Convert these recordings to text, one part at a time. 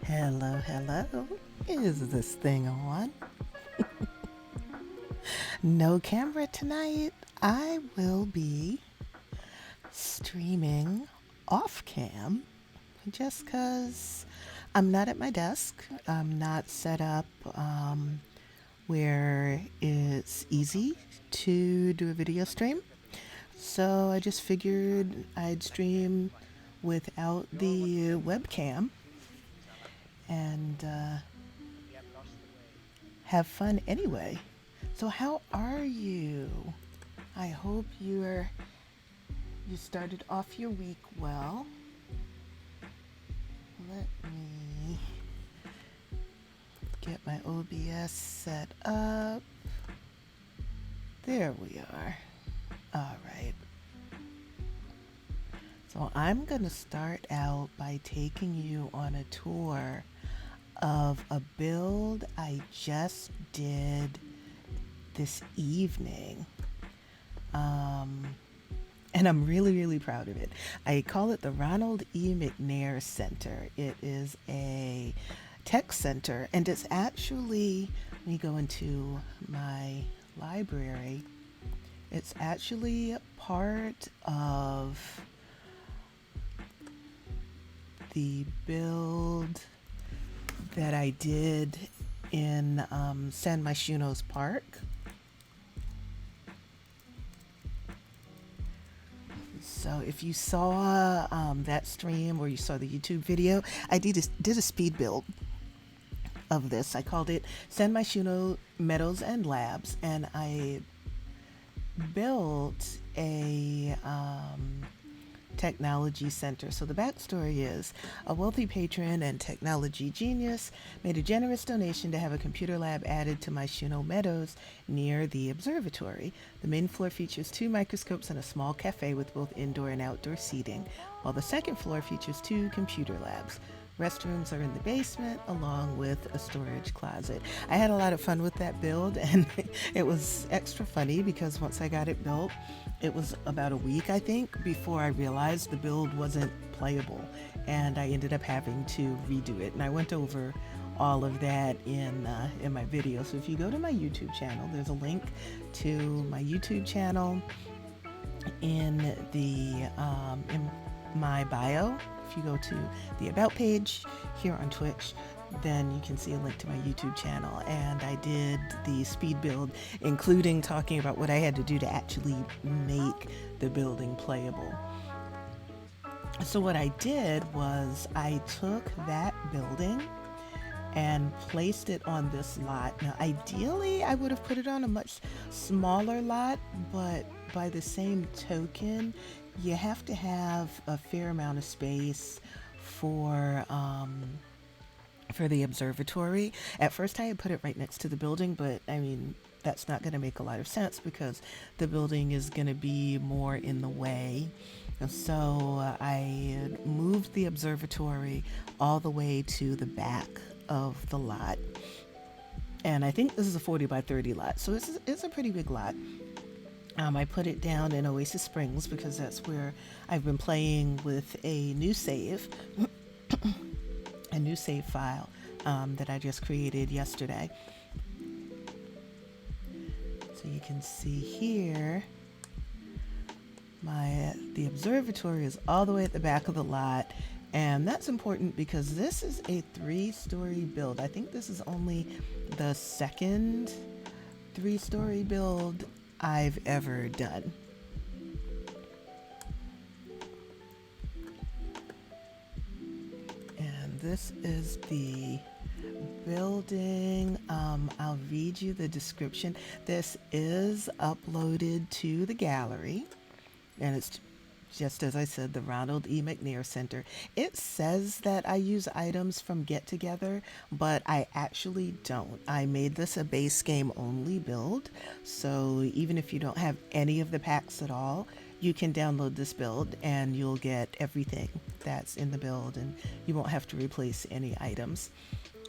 Hello, hello. Is this thing on? No camera tonight. I will be streaming off cam just because I'm not at my desk. I'm not set up where it's easy to do a video stream. So I just figured I'd stream without the webcam and have fun anyway. So how are you? I hope you started off your week well. Let me get my OBS set up. There we are. All right. So I'm going to start out by taking you on a tour of a build I just did this evening. And I'm really, really proud of it. I call it the Ronald E. McNair Center. It is a tech center, and it's actually, when you go into my library, it's actually part of the build that I did in San Myshuno's Park. So if you saw that stream or you saw the YouTube video, I did a speed build of this. I called it San Myshuno Meadows and Labs, and I built a technology center. So the backstory is a wealthy patron and technology genius made a generous donation to have a computer lab added to Myshuno Meadows near the observatory. The main floor features 2 microscopes and a small cafe with both indoor and outdoor seating, while the second floor features 2 computer labs. Restrooms are in the basement along with a storage closet. I had a lot of fun with that build, and it was extra funny because once I got it built, it was about a week, I think, before I realized the build wasn't playable, and I ended up having to redo it. And I went over all of that in my video. So if you go to my YouTube channel, there's a link to my YouTube channel in my bio. If you go to the About page here on Twitch, then you can see a link to my YouTube channel. And I did the speed build, including talking about what I had to do to actually make the building playable. So what I did was I took that building and placed it on this lot. Now, ideally, I would have put it on a much smaller lot, but by the same token, you have to have a fair amount of space for the observatory. At first I had put it right next to the building, but I mean, that's not going to make a lot of sense because the building is going to be more in the way. And so I moved the observatory all the way to the back of the lot. And I think this is a 40 by 30 lot, so it's a pretty big lot. I put it down in Oasis Springs because that's where I've been playing with a new save, a new save file that I just created yesterday. So you can see here, the observatory is all the way at the back of the lot, and that's important because this is a 3-story build. I think this is only the second 3-story build I've ever done. And this is the building. I'll read you the description. This is uploaded to the gallery, and it's just as I said, the Ronald E. McNair Center. It says that I use items from Get Together, but I actually don't. I made this a base game only build, so even if you don't have any of the packs at all, you can download this build and you'll get everything that's in the build, and you won't have to replace any items.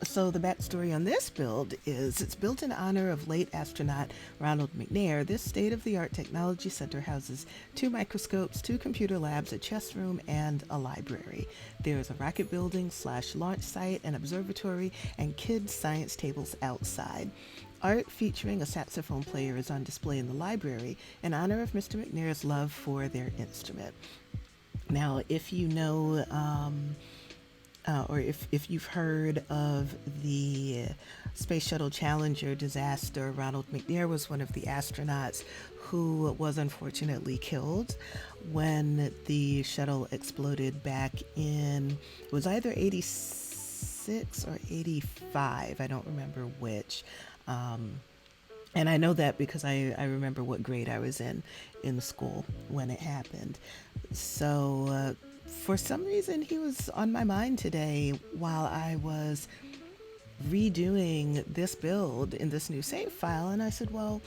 So the backstory on this build is it's built in honor of late astronaut Ronald McNair. This state-of-the-art technology center houses 2 microscopes, 2 computer labs, a chess room, and a library. There's a rocket building / launch site, an observatory, and kids' science tables outside. Art featuring a saxophone player is on display in the library in honor of Mr. McNair's love for their instrument. Now, if you know or if you've heard of the Space Shuttle Challenger disaster, Ronald McNair was one of the astronauts who was unfortunately killed when the shuttle exploded back in, it was either 86 or 85, I don't remember which. And I know that because I remember what grade I was in school when it happened. So for some reason, he was on my mind today while I was redoing this build in this new save file. And I said, well,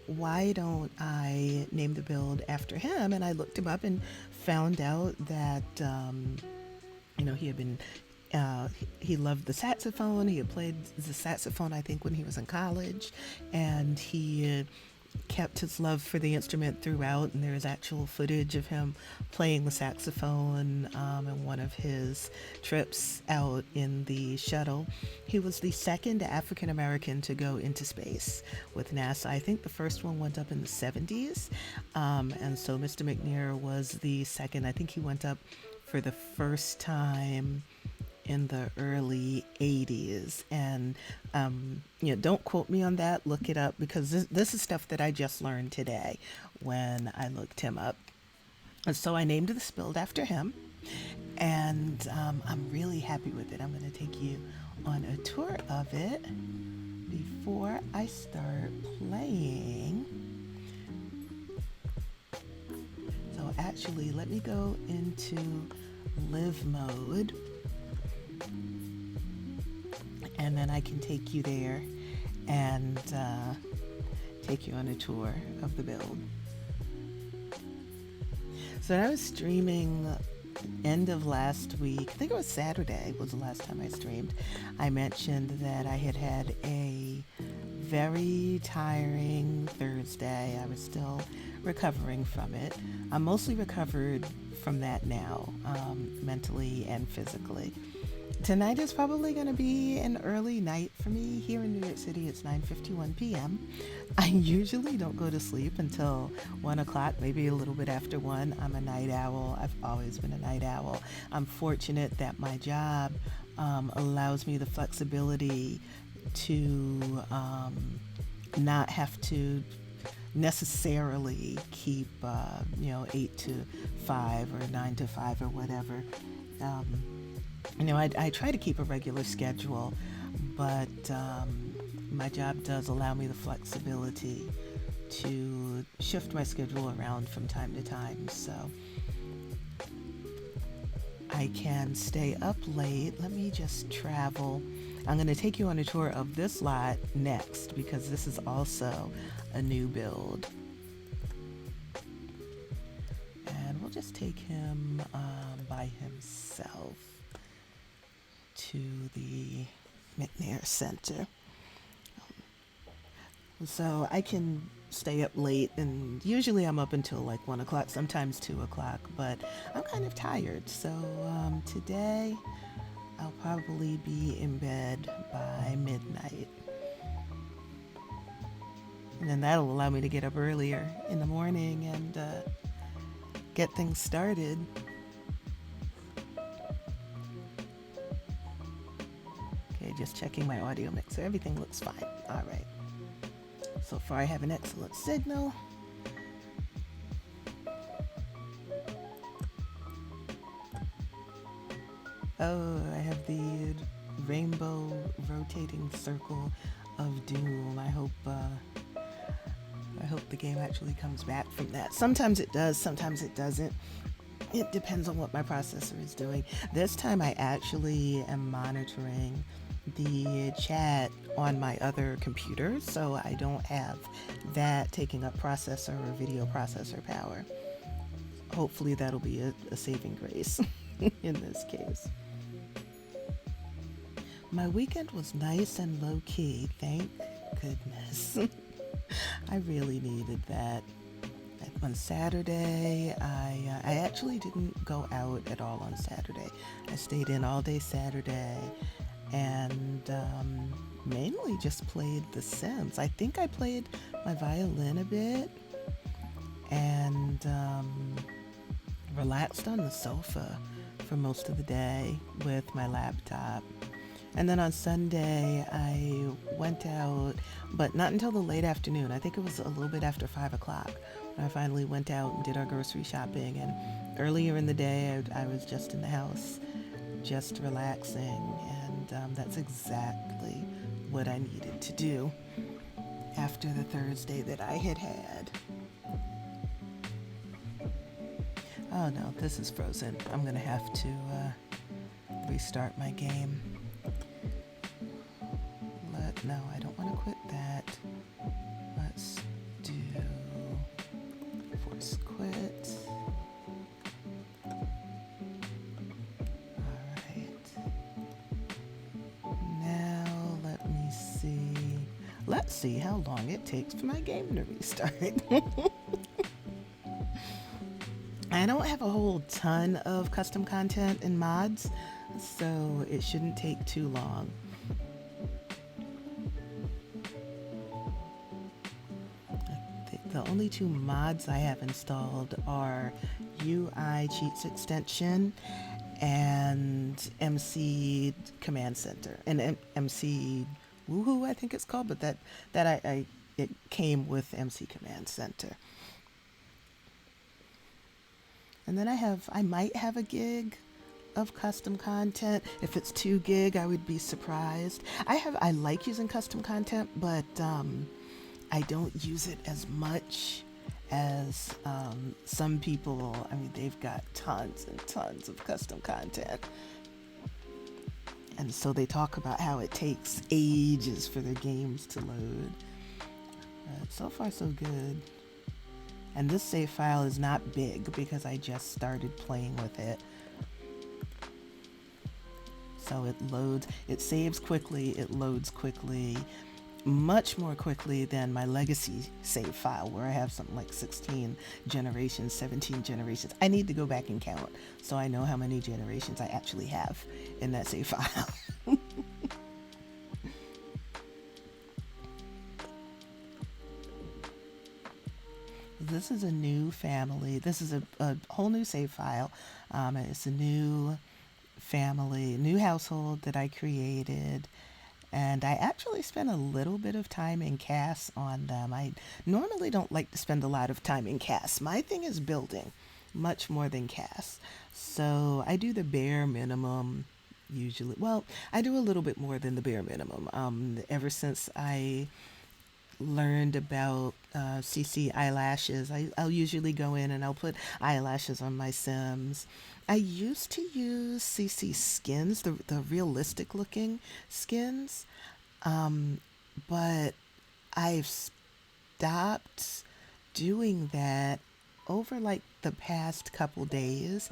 why don't I name the build after him? And I looked him up and found out that, he had been, he loved the saxophone. He had played the saxophone, I think, when he was in college. And he kept his love for the instrument throughout, and there's actual footage of him playing the saxophone in one of his trips out in the shuttle. He was the second African American to go into space with NASA. I think the first one went up in the 70s, and so Mr. McNair was the second. I think he went up for the first time in the early 80s. And don't quote me on that, look it up, because this is stuff that I just learned today when I looked him up. And so I named this build after him, and I'm really happy with it. I'm going to take you on a tour of it before I start playing. So actually, let me go into live mode, and then I can take you there and take you on a tour of the build. So I was streaming end of last week. I think it was Saturday was the last time I streamed. I mentioned that I had a very tiring Thursday. I was still recovering from it. I'm mostly recovered from that now, mentally and physically. Tonight is probably going to be an early night for me. Here in New York City, it's 9:51 p.m. I usually don't go to sleep until 1 o'clock, maybe a little bit after 1. I'm a night owl. I've always been a night owl. I'm fortunate that my job allows me the flexibility to not have to necessarily keep, 8 to 5 or 9 to 5 or whatever. I try to keep a regular schedule, but my job does allow me the flexibility to shift my schedule around from time to time. So I can stay up late. Let me just travel. I'm going to take you on a tour of this lot next because this is also a new build. And we'll just take him by himself to the McNair Center. So I can stay up late, and usually I'm up until like 1 o'clock, sometimes 2 o'clock, but I'm kind of tired. So today I'll probably be in bed by midnight. And then that'll allow me to get up earlier in the morning and get things started. Okay, just checking my audio mixer. Everything looks fine. All right. So far I have an excellent signal. Oh, I have the rainbow rotating circle of doom. I hope the game actually comes back from that. Sometimes it does, sometimes it doesn't. It depends on what my processor is doing. This time I actually am monitoring the chat on my other computer, so I don't have that taking up processor or video processor power. Hopefully that'll be a saving grace in this case. My weekend was nice and low key, thank goodness. I really needed that. On Saturday, I actually didn't go out at all on Saturday. I stayed in all day Saturday and mainly just played The Sims. I think I played my violin a bit and relaxed on the sofa for most of the day with my laptop. And then on Sunday, I went out, but not until the late afternoon. I think it was a little bit after 5 o'clock when I finally went out and did our grocery shopping. And earlier in the day, I was just in the house, just relaxing. And that's exactly what I needed to do after the Thursday that I had had. Oh no, this is frozen. I'm going to have to restart my game. No, I don't want to quit that. Let's do force quit. Alright. Now let me see. Let's see how long it takes for my game to restart. I don't have a whole ton of custom content and mods, so it shouldn't take too long. The only two mods I have installed are UI Cheats Extension and MC Command Center and MC Woohoo, I think it's called, but it came with MC Command Center. And then I might have a gig of custom content. If it's 2 gig, I would be surprised. I like using custom content, but I don't use it as much as some people. I mean, they've got tons and tons of custom content. And so they talk about how it takes ages for their games to load. So far, so good. And this save file is not big because I just started playing with it. So it saves quickly, it loads quickly. Much more quickly than my legacy save file where I have something like 16 generations, 17 generations. I need to go back and count so I know how many generations I actually have in that save file. This is a new family. This is a whole new save file. It's a new family, new household that I created. And I actually spent a little bit of time in CAS on them. I normally don't like to spend a lot of time in CAS. My thing is building, much more than CAS. So I do the bare minimum usually. Well, I do a little bit more than the bare minimum. Ever since I learned about CC eyelashes, I'll usually go in and I'll put eyelashes on my Sims. I used to use CC skins, the realistic looking skins, but I've stopped doing that over like the past couple days.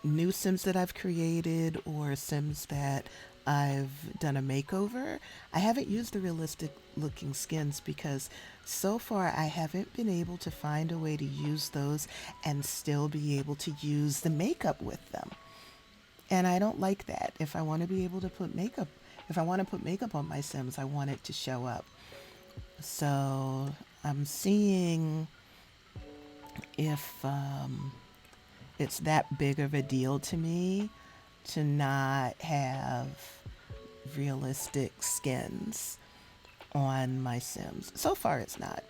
New Sims that I've created or Sims that I've done a makeover, I haven't used the realistic looking skins because so far I haven't been able to find a way to use those and still be able to use the makeup with them. And I don't like that. If I want to be able to put makeup, if I want to put makeup on my Sims, I want it to show up. So I'm seeing if it's that big of a deal to me to not have realistic skins on my Sims. So far it's not.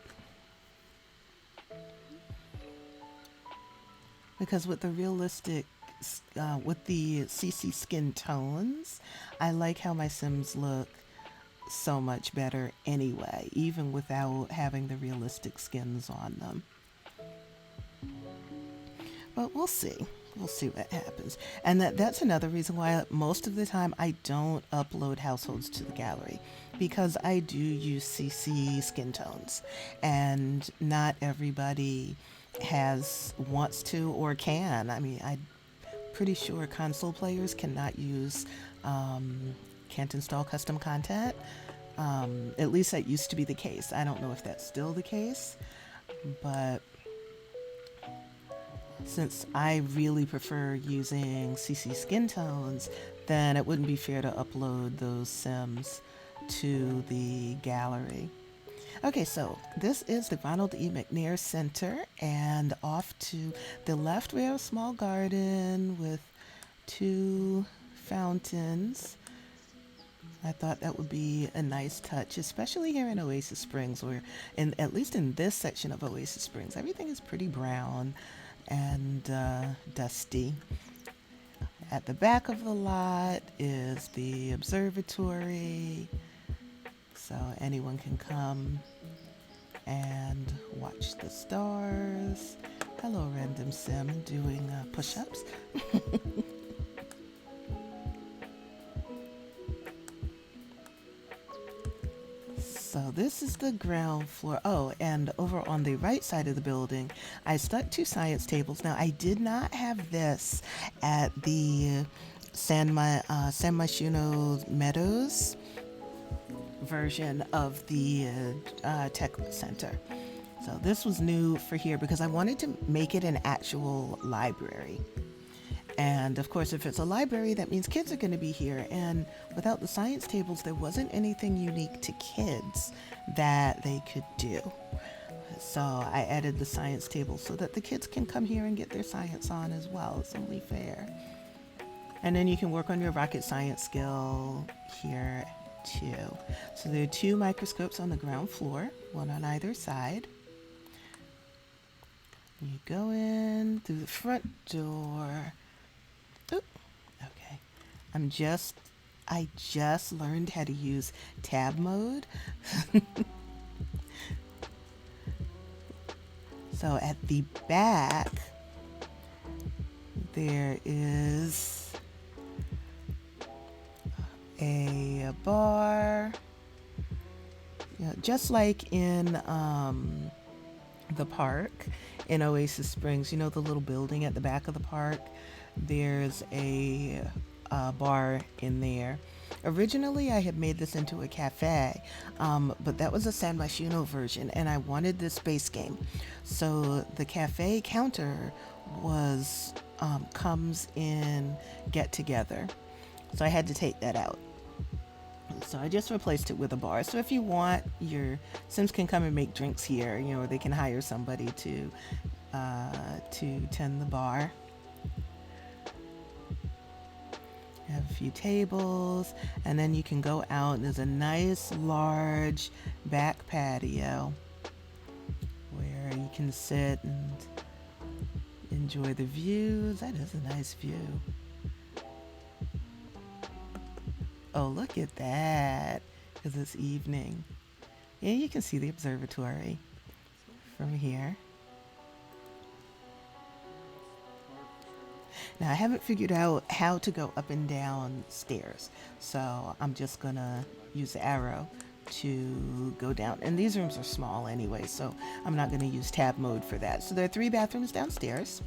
Because with the realistic, with the CC skin tones, I like how my Sims look so much better anyway, even without having the realistic skins on them. But we'll see. We'll see what happens. And that's another reason why most of the time I don't upload households to the gallery, because I do use CC skin tones and not everybody wants to or can. I mean, I'm pretty sure console players cannot use can't install custom content. At least that used to be the case. I don't know if that's still the case, but since I really prefer using CC skin tones, then it wouldn't be fair to upload those sims to the gallery. Okay, so this is the Ronald E. McNair Center, and off to the left we have a small garden with 2 fountains. I thought that would be a nice touch, especially here in Oasis Springs, where, at least in this section of Oasis Springs, everything is pretty brown and dusty. At the back of the lot is the observatory, so anyone can come and watch the stars. Hello, random sim doing push-ups. So this is the ground floor. Oh, and over on the right side of the building, I stuck 2 science tables. Now, I did not have this at the San Myshuno Meadows version of the Tech Center. So this was new for here because I wanted to make it an actual library. And of course, if it's a library, that means kids are going to be here. And without the science tables, there wasn't anything unique to kids that they could do. So I added the science tables so that the kids can come here and get their science on as well. It's only fair. And then you can work on your rocket science skill here too. So there are 2 microscopes on the ground floor, 1 on either side. You go in through the front door. Oop, okay. I just learned how to use tab mode. So at the back, there is a bar, just like in the park in Oasis Springs, the little building at the back of the park. There's a bar in there. Originally, I had made this into a cafe, but that was a San Myshuno version, and I wanted this space game. So the cafe counter comes in Get Together. So I had to take that out. So I just replaced it with a bar. So if you want, your Sims can come and make drinks here, or they can hire somebody to tend the bar. Have a few tables, and then you can go out, and there's a nice large back patio where you can sit and enjoy the views. That is a nice view. Oh, look at that, because it's evening. Yeah, you can see the observatory from here. Now, I haven't figured out how to go up and down stairs, so I'm just gonna use the arrow to go down. And these rooms are small anyway, so I'm not gonna use tab mode for that. So there are 3 bathrooms downstairs.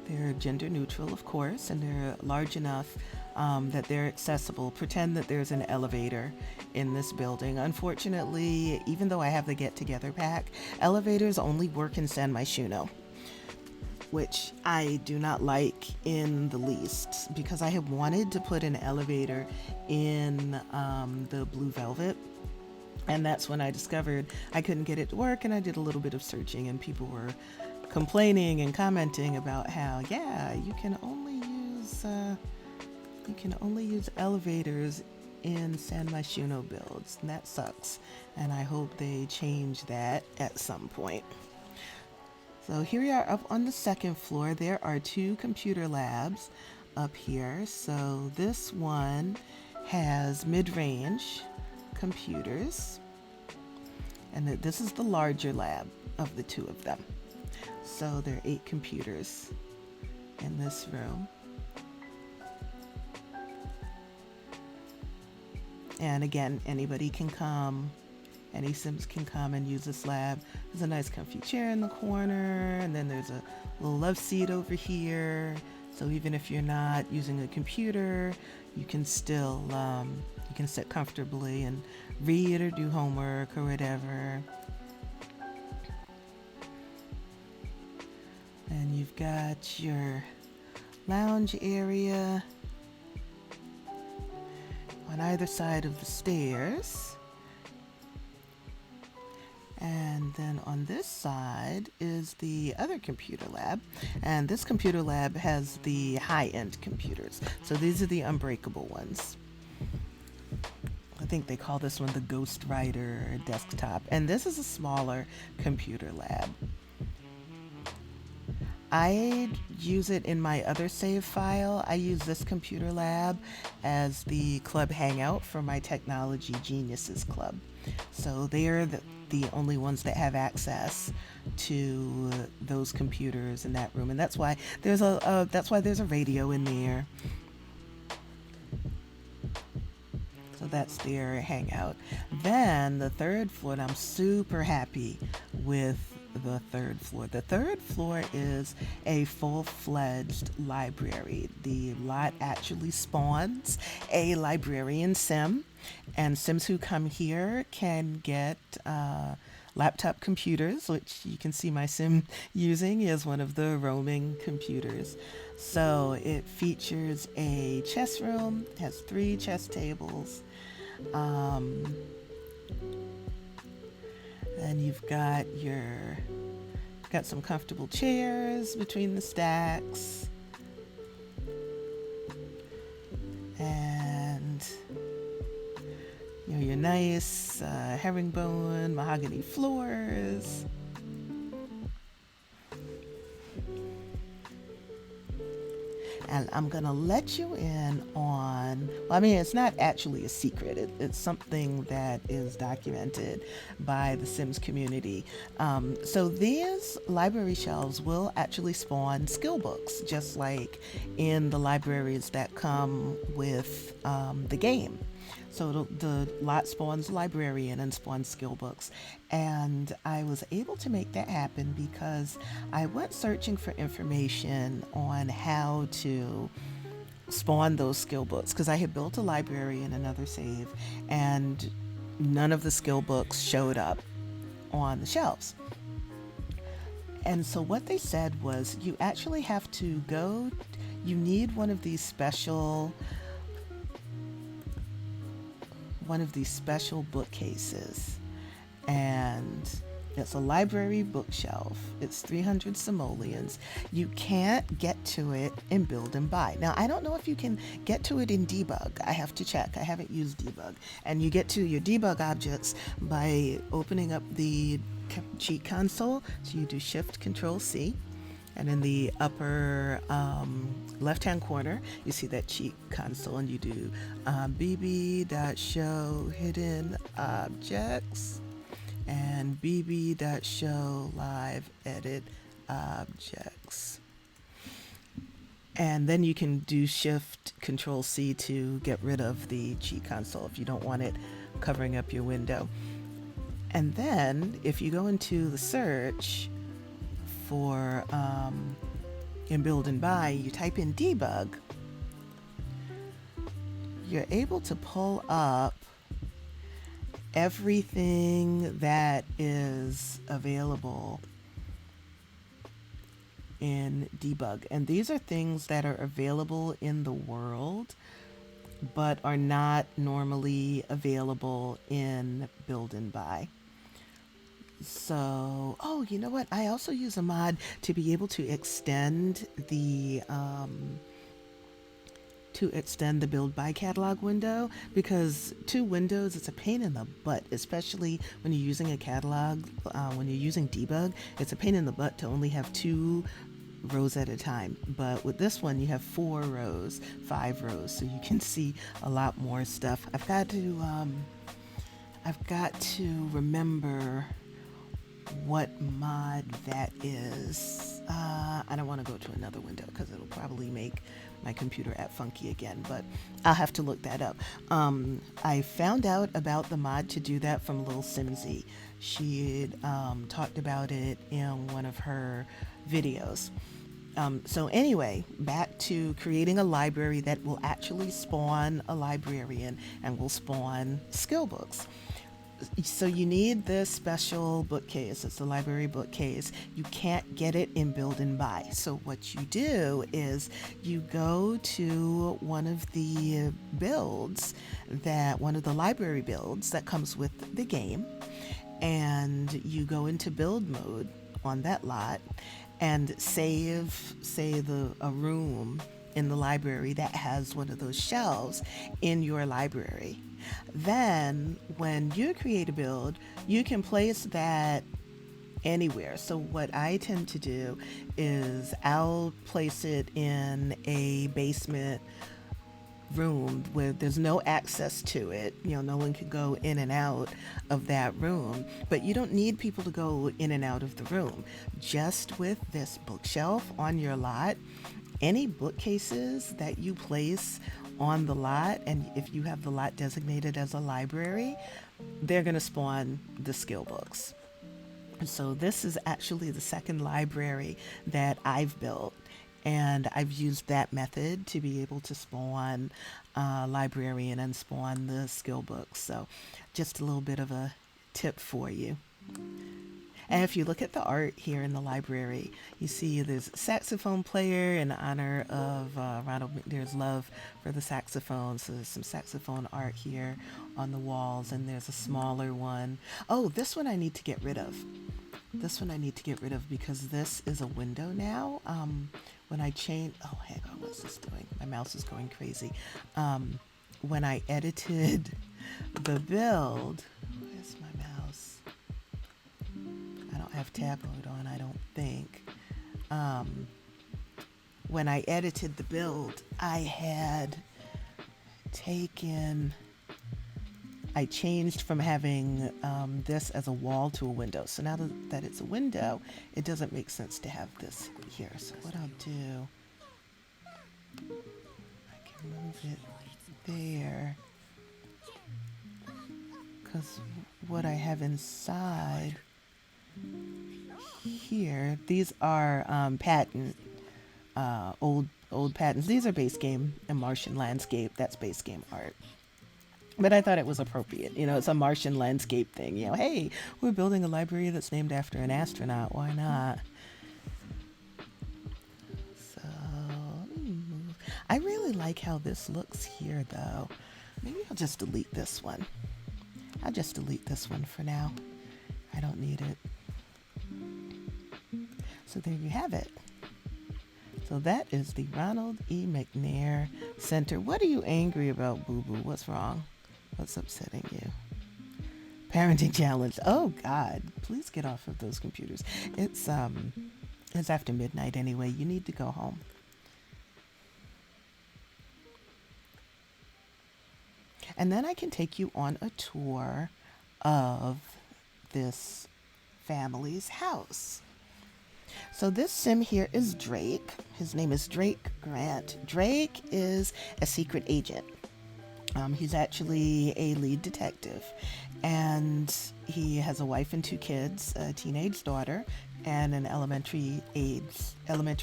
They're gender neutral, of course, and they're large enough that they're accessible. Pretend that there's an elevator in this building. Unfortunately, even though I have the Get Together pack, elevators only work in San Myshuno, which I do not like in the least, because I have wanted to put an elevator in the Blue Velvet, and that's when I discovered I couldn't get it to work, and I did a little bit of searching, and people were complaining and commenting about how, you can only use elevators in San Myshuno builds, and that sucks, and I hope they change that at some point. So here we are up on the 2nd floor. There are 2 computer labs up here. So this one has mid-range computers, and this is the larger lab of the 2 of them. So there are 8 computers in this room. And again, anybody can come. Any Sims can come and use this lab. There's a nice comfy chair in the corner, and then there's a little love seat over here. So even if you're not using a computer, you can still You can sit comfortably and read or do homework or whatever. And you've got your lounge area on either side of the stairs. And then on this side is the other computer lab. And this computer lab has the high-end computers. So these are the unbreakable ones. I think they call this one the Ghost Rider desktop. And this is a smaller computer lab. I use it in my other save file. I use this computer lab as the club hangout for my Technology Geniuses Club. So they're the only ones that have access to those computers in that room, and that's why there's a radio in there. So that's their hangout. Then the third floor, and I'm super happy with the third floor. The third floor is a full-fledged library. The lot actually spawns a librarian sim, and sims who come here can get laptop computers, which you can see my sim using is one of the roaming computers. So it features a chess room, has 3 chess tables, and you've got some comfortable chairs between the stacks, and your nice herringbone mahogany floors. And I'm gonna let you in on, well, I mean, it's not actually a secret. It's something that is documented by the Sims community. So these library shelves will actually spawn skill books, just like in the libraries that come with the game. So the lot spawns librarian and spawns skill books. And I was able to make that happen because I went searching for information on how to spawn those skill books, because I had built a library in another save and none of the skill books showed up on the shelves. And so what they said was you actually have to you need one of these special bookcases, and it's a library bookshelf. It's 300 simoleons. You can't get to it in build and buy. Now, I don't know if you can get to it in debug. I have to check. I haven't used debug. And you get to your debug objects by opening up the cheat console. So you do Shift Control C. And in the upper left-hand corner, you see that cheat console, and you do bb.show hidden objects and bb.show live edit objects. And then you can do Shift Control C to get rid of the cheat console if you don't want it covering up your window. And then if you go into the search for in build and buy, you type in debug, you're able to pull up everything that is available in debug. And these are things that are available in the world but are not normally available in build and buy. So, oh, you know what? I also use a mod to be able to extend the build by catalog window, because 2 windows, it's a pain in the butt, especially when you're using a catalog. When you're using debug, it's a pain in the butt to only have 2 rows at a time. But with this one, you have 4 rows, 5 rows, so you can see a lot more stuff. I've got to remember what mod that is. I don't want to go to another window because it'll probably make my computer app funky again, but I'll have to look that up. I found out about the mod to do that from Lil Simsy. She talked about it in one of her videos. So anyway, back to creating a library that will actually spawn a librarian and will spawn skill books. So you need this special bookcase. It's a library bookcase. You can't get it in build and buy. So what you do is you go to one of the builds one of the library builds that comes with the game, and you go into build mode on that lot and save, say, a room in the library that has one of those shelves in your library. Then, when you create a build, you can place that anywhere. So, what I tend to do is I'll place it in a basement room where there's no access to it. No one can go in and out of that room, but you don't need people to go in and out of the room. Just with this bookshelf on your lot, any bookcases that you place on the lot, and if you have the lot designated as a library, they're going to spawn the skill books. So this is actually the second library that I've built, and I've used that method to be able to spawn librarian and spawn the skill books. So just a little bit of a tip for you. And if you look at the art here in the library, you see there's a saxophone player in honor of Ronald McNair's love for the saxophone. So there's some saxophone art here on the walls, and there's a smaller one. Oh, this one I need to get rid of. This one I need to get rid of because this is a window now. When I change, oh, hang on, what's this doing? My mouse is going crazy. When I edited the build, where's my mouse? I don't have tab mode on, I don't think. When I edited the build, I changed from having this as a wall to a window. So now that it's a window, it doesn't make sense to have this here. So what I'll do, I can move it there, because what I have inside here, these are patent, old patents. These are base game and Martian landscape. That's base game art. But I thought it was appropriate. It's a Martian landscape thing. Hey, we're building a library that's named after an astronaut. Why not? So, I really like how this looks here, though. Maybe I'll just delete this one. I'll just delete this one for now. I don't need it. So there you have it. So that is the Ronald E. McNair Center. What are you angry about, boo-boo? What's wrong? What's upsetting you? Parenting challenge. Oh God, please get off of those computers. It's after midnight anyway. You need to go home. And then I can take you on a tour of this family's house. So this sim here is Drake. His name is Drake Grant. Drake is a secret agent. He's actually a lead detective, and he has a wife and 2 kids, a teenage daughter and an elementary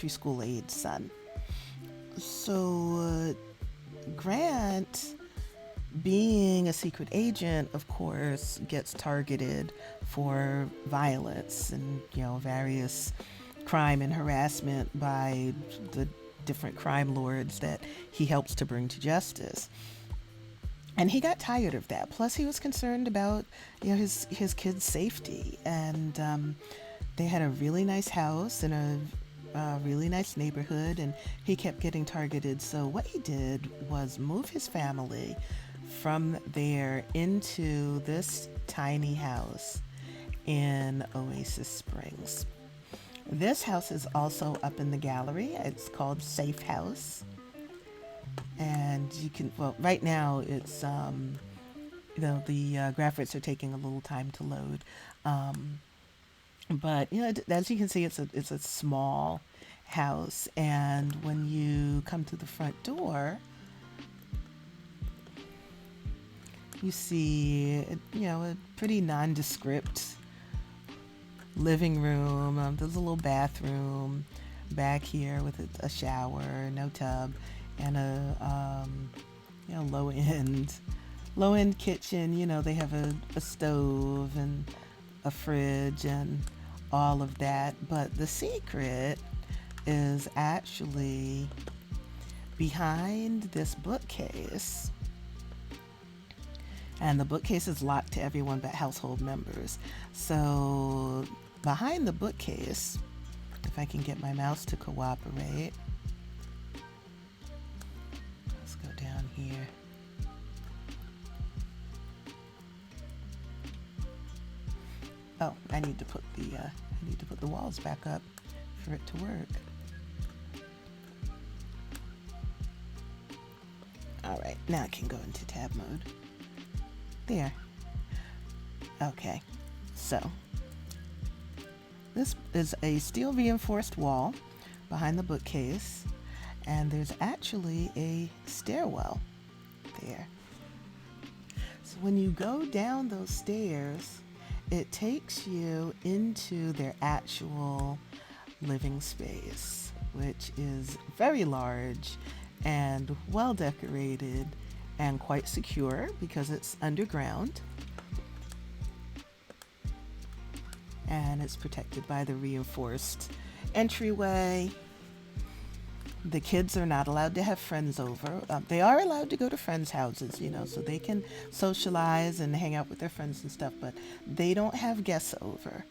school age son. So Grant, being a secret agent, of course, gets targeted for violence and various crime and harassment by the different crime lords that he helps to bring to justice. And he got tired of that. Plus, he was concerned about his kids' safety. And they had a really nice house in a really nice neighborhood, and he kept getting targeted. So what he did was move his family from there into this tiny house in Oasis Springs. This house is also up in the gallery. It's called Safe House. And you can, right now it's, the graphics are taking a little time to load. But, as you can see, it's a small house. And when you come to the front door, you see, a pretty nondescript living room. There's a little bathroom. back here with a shower, no tub, and a low end kitchen. They have a stove and a fridge and all of that. But the secret is actually behind this bookcase. And the bookcase is locked to everyone but household members. So behind the bookcase, if I can get my mouse to cooperate, let's go down here. Oh, I need to put the walls back up for it to work. All right, now I can go into tab mode. There. Okay, so this is a steel reinforced wall behind the bookcase, and there's actually a stairwell there. So when you go down those stairs, it takes you into their actual living space, which is very large and well decorated and quite secure because it's underground, and it's protected by the reinforced entryway. The kids are not allowed to have friends over. They are allowed to go to friends' houses, so they can socialize and hang out with their friends and stuff, but they don't have guests over,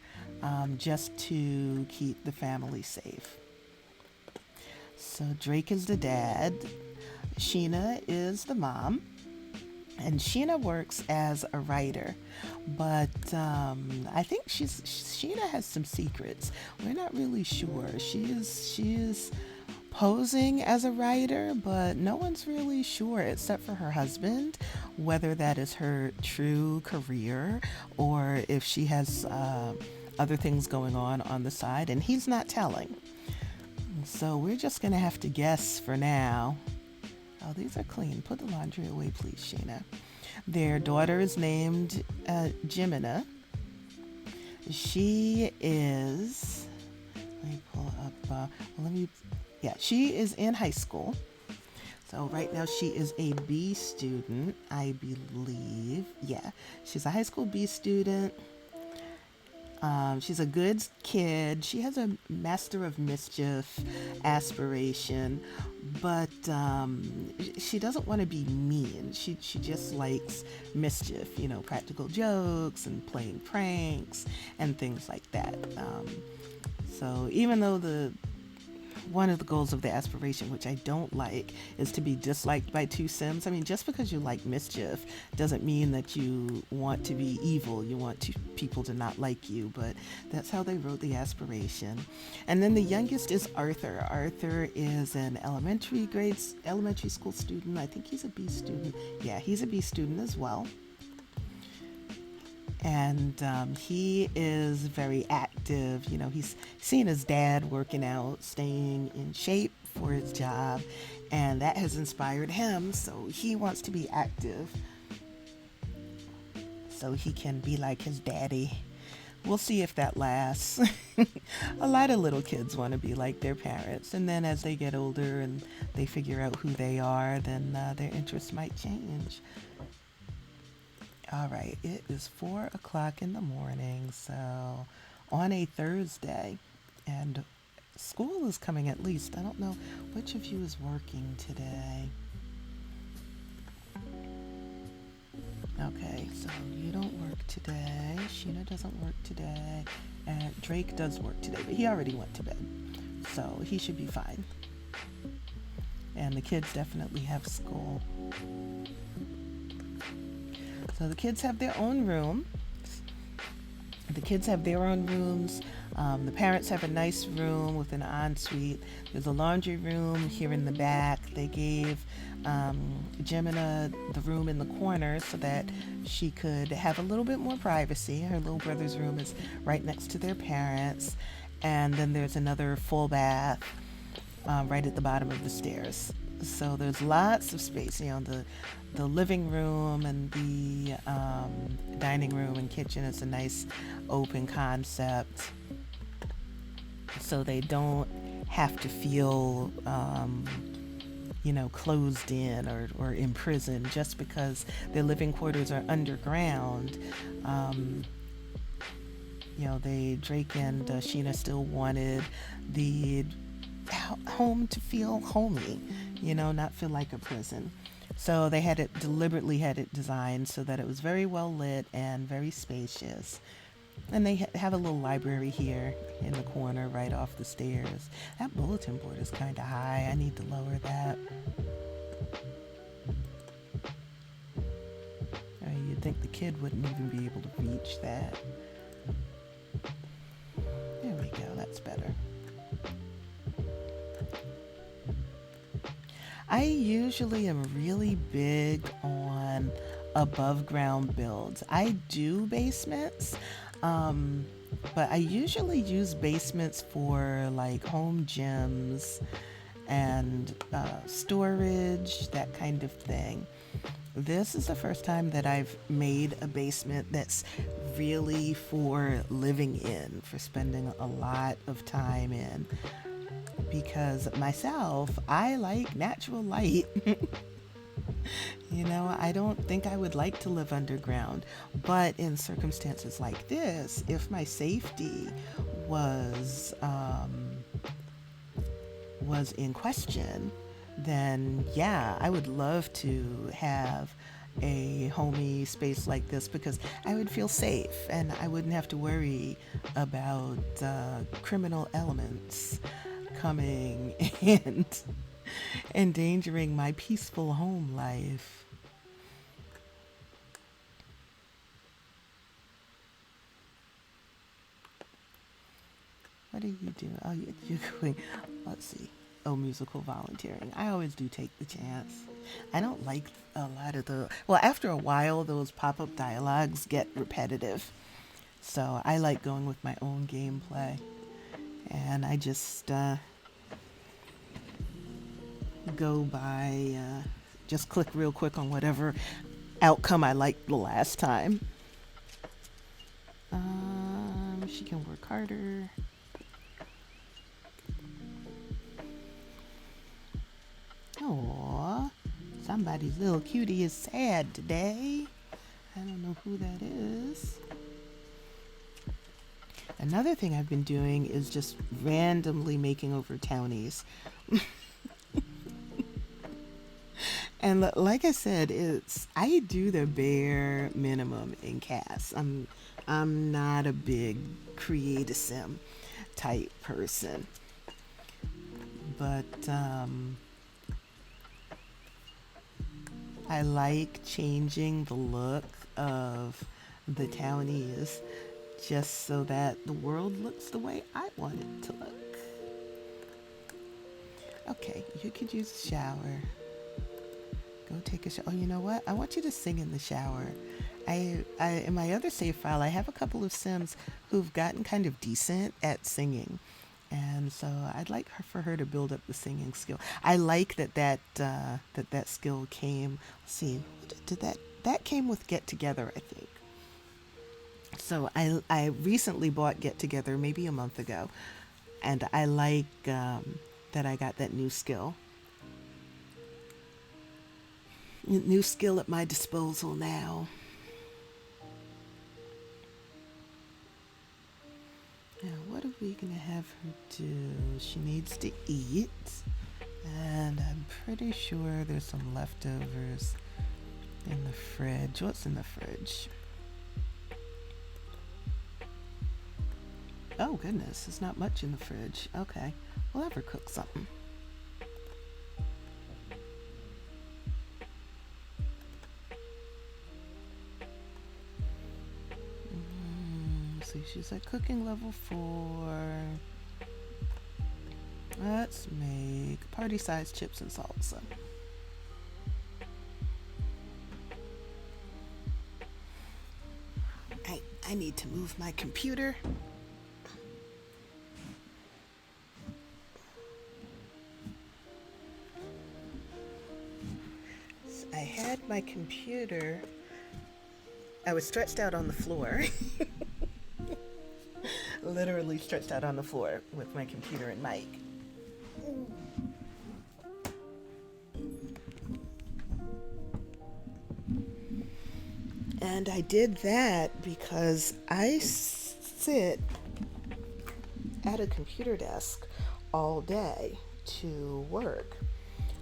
just to keep the family safe. So Drake is the dad. Sheena is the mom, and Sheena works as a writer, but I think Sheena has some secrets. We're not really sure. She is posing as a writer, but no one's really sure except for her husband whether that is her true career or if she has other things going on the side, and he's not telling. So we're just gonna have to guess for now. Oh, these are clean. Put the laundry away, please, Sheena. Their daughter is named Jemina. She is, let me pull up, she is in high school. So right now she is a B student, I believe. Yeah, she's a high school B student. She's a good kid. She has a Master of Mischief aspiration, but she doesn't want to be mean. She just likes mischief, practical jokes and playing pranks and things like that. So even though one of the goals of the aspiration, which I don't like, is to be disliked by two Sims. I mean, just because you like mischief doesn't mean that you want to be evil. You want people to not like you, but that's how they wrote the aspiration. And then the youngest is Arthur. Arthur is an elementary school student. I think he's a B student. Yeah, he's a B student as well. And he is very active. He's seen his dad working out, staying in shape for his job, and that has inspired him. So he wants to be active so he can be like his daddy. We'll see if that lasts. A lot of little kids want to be like their parents, and then as they get older and they figure out who they are, then their interests might change. All right, it is 4 o'clock in the morning, so on a Thursday, and school is coming at least. I don't know which of you is working today. Okay, so you don't work today. Sheena doesn't work today, and Drake does work today, but he already went to bed, so he should be fine. And the kids definitely have school. So the kids have their own room. The parents have a nice room with an ensuite. There's a laundry room here in the back. They gave Jemina the room in the corner so that she could have a little bit more privacy. Her little brother's room is right next to their parents. And then there's another full bath right at the bottom of the stairs. So there's lots of space. The living room and the dining room and kitchen is a nice open concept. So they don't have to feel, closed in or imprisoned just because their living quarters are underground. Um, Drake and Sheena still wanted the home to feel homey, not feel like a prison. So they deliberately had it designed so that it was very well lit and very spacious. And they have a little library here in the corner right off the stairs. That bulletin board is kind of high. I need to lower that. You'd think the kid wouldn't even be able to reach that. There we go. That's better. I usually am really big on above ground builds. I do basements, but I usually use basements for like home gyms and storage, that kind of thing. This is the first time that I've made a basement that's really for living in, for spending a lot of time in. Because myself, I like natural light. I don't think I would like to live underground. But in circumstances like this, if my safety was in question, then yeah, I would love to have a homey space like this because I would feel safe and I wouldn't have to worry about criminal elements coming and endangering my peaceful home life. What are you doing? Oh, you're going, let's see. Oh, musical volunteering. I always do take the chance. I don't like a lot of after a while, those pop-up dialogues get repetitive. So I like going with my own gameplay. And I just go by, just click real quick on whatever outcome I liked the last time. She can work harder. Aww, somebody's little cutie is sad today. I don't know who that is. Another thing I've been doing is just randomly making over townies. And like I said, I do the bare minimum in CAS. I'm not a big create-a-sim type person. But I like changing the look of the townies just so that the world looks the way I want it to look. Okay, you could use a shower. Go take a shower. Oh, you know what? I want you to sing in the shower. I in my other save file, I have a couple of Sims who've gotten kind of decent at singing. And so I'd like for her to build up the singing skill. I like that skill came. Let's see, did that came with Get Together, I think. So I recently bought Get Together maybe a month ago, and I like that I got that new skill. New skill at my disposal now. Now, what are we going to have her do? She needs to eat. And I'm pretty sure there's some leftovers in the fridge. What's in the fridge? Oh, goodness. There's not much in the fridge. Okay. We'll have her cook something. See, she's at cooking level 4. Let's make party-sized chips and salsa. I need to move my computer. I had my computer. I was stretched out on the floor. Literally stretched out on the floor with my computer and mic. And I did that because I sit at a computer desk all day to work.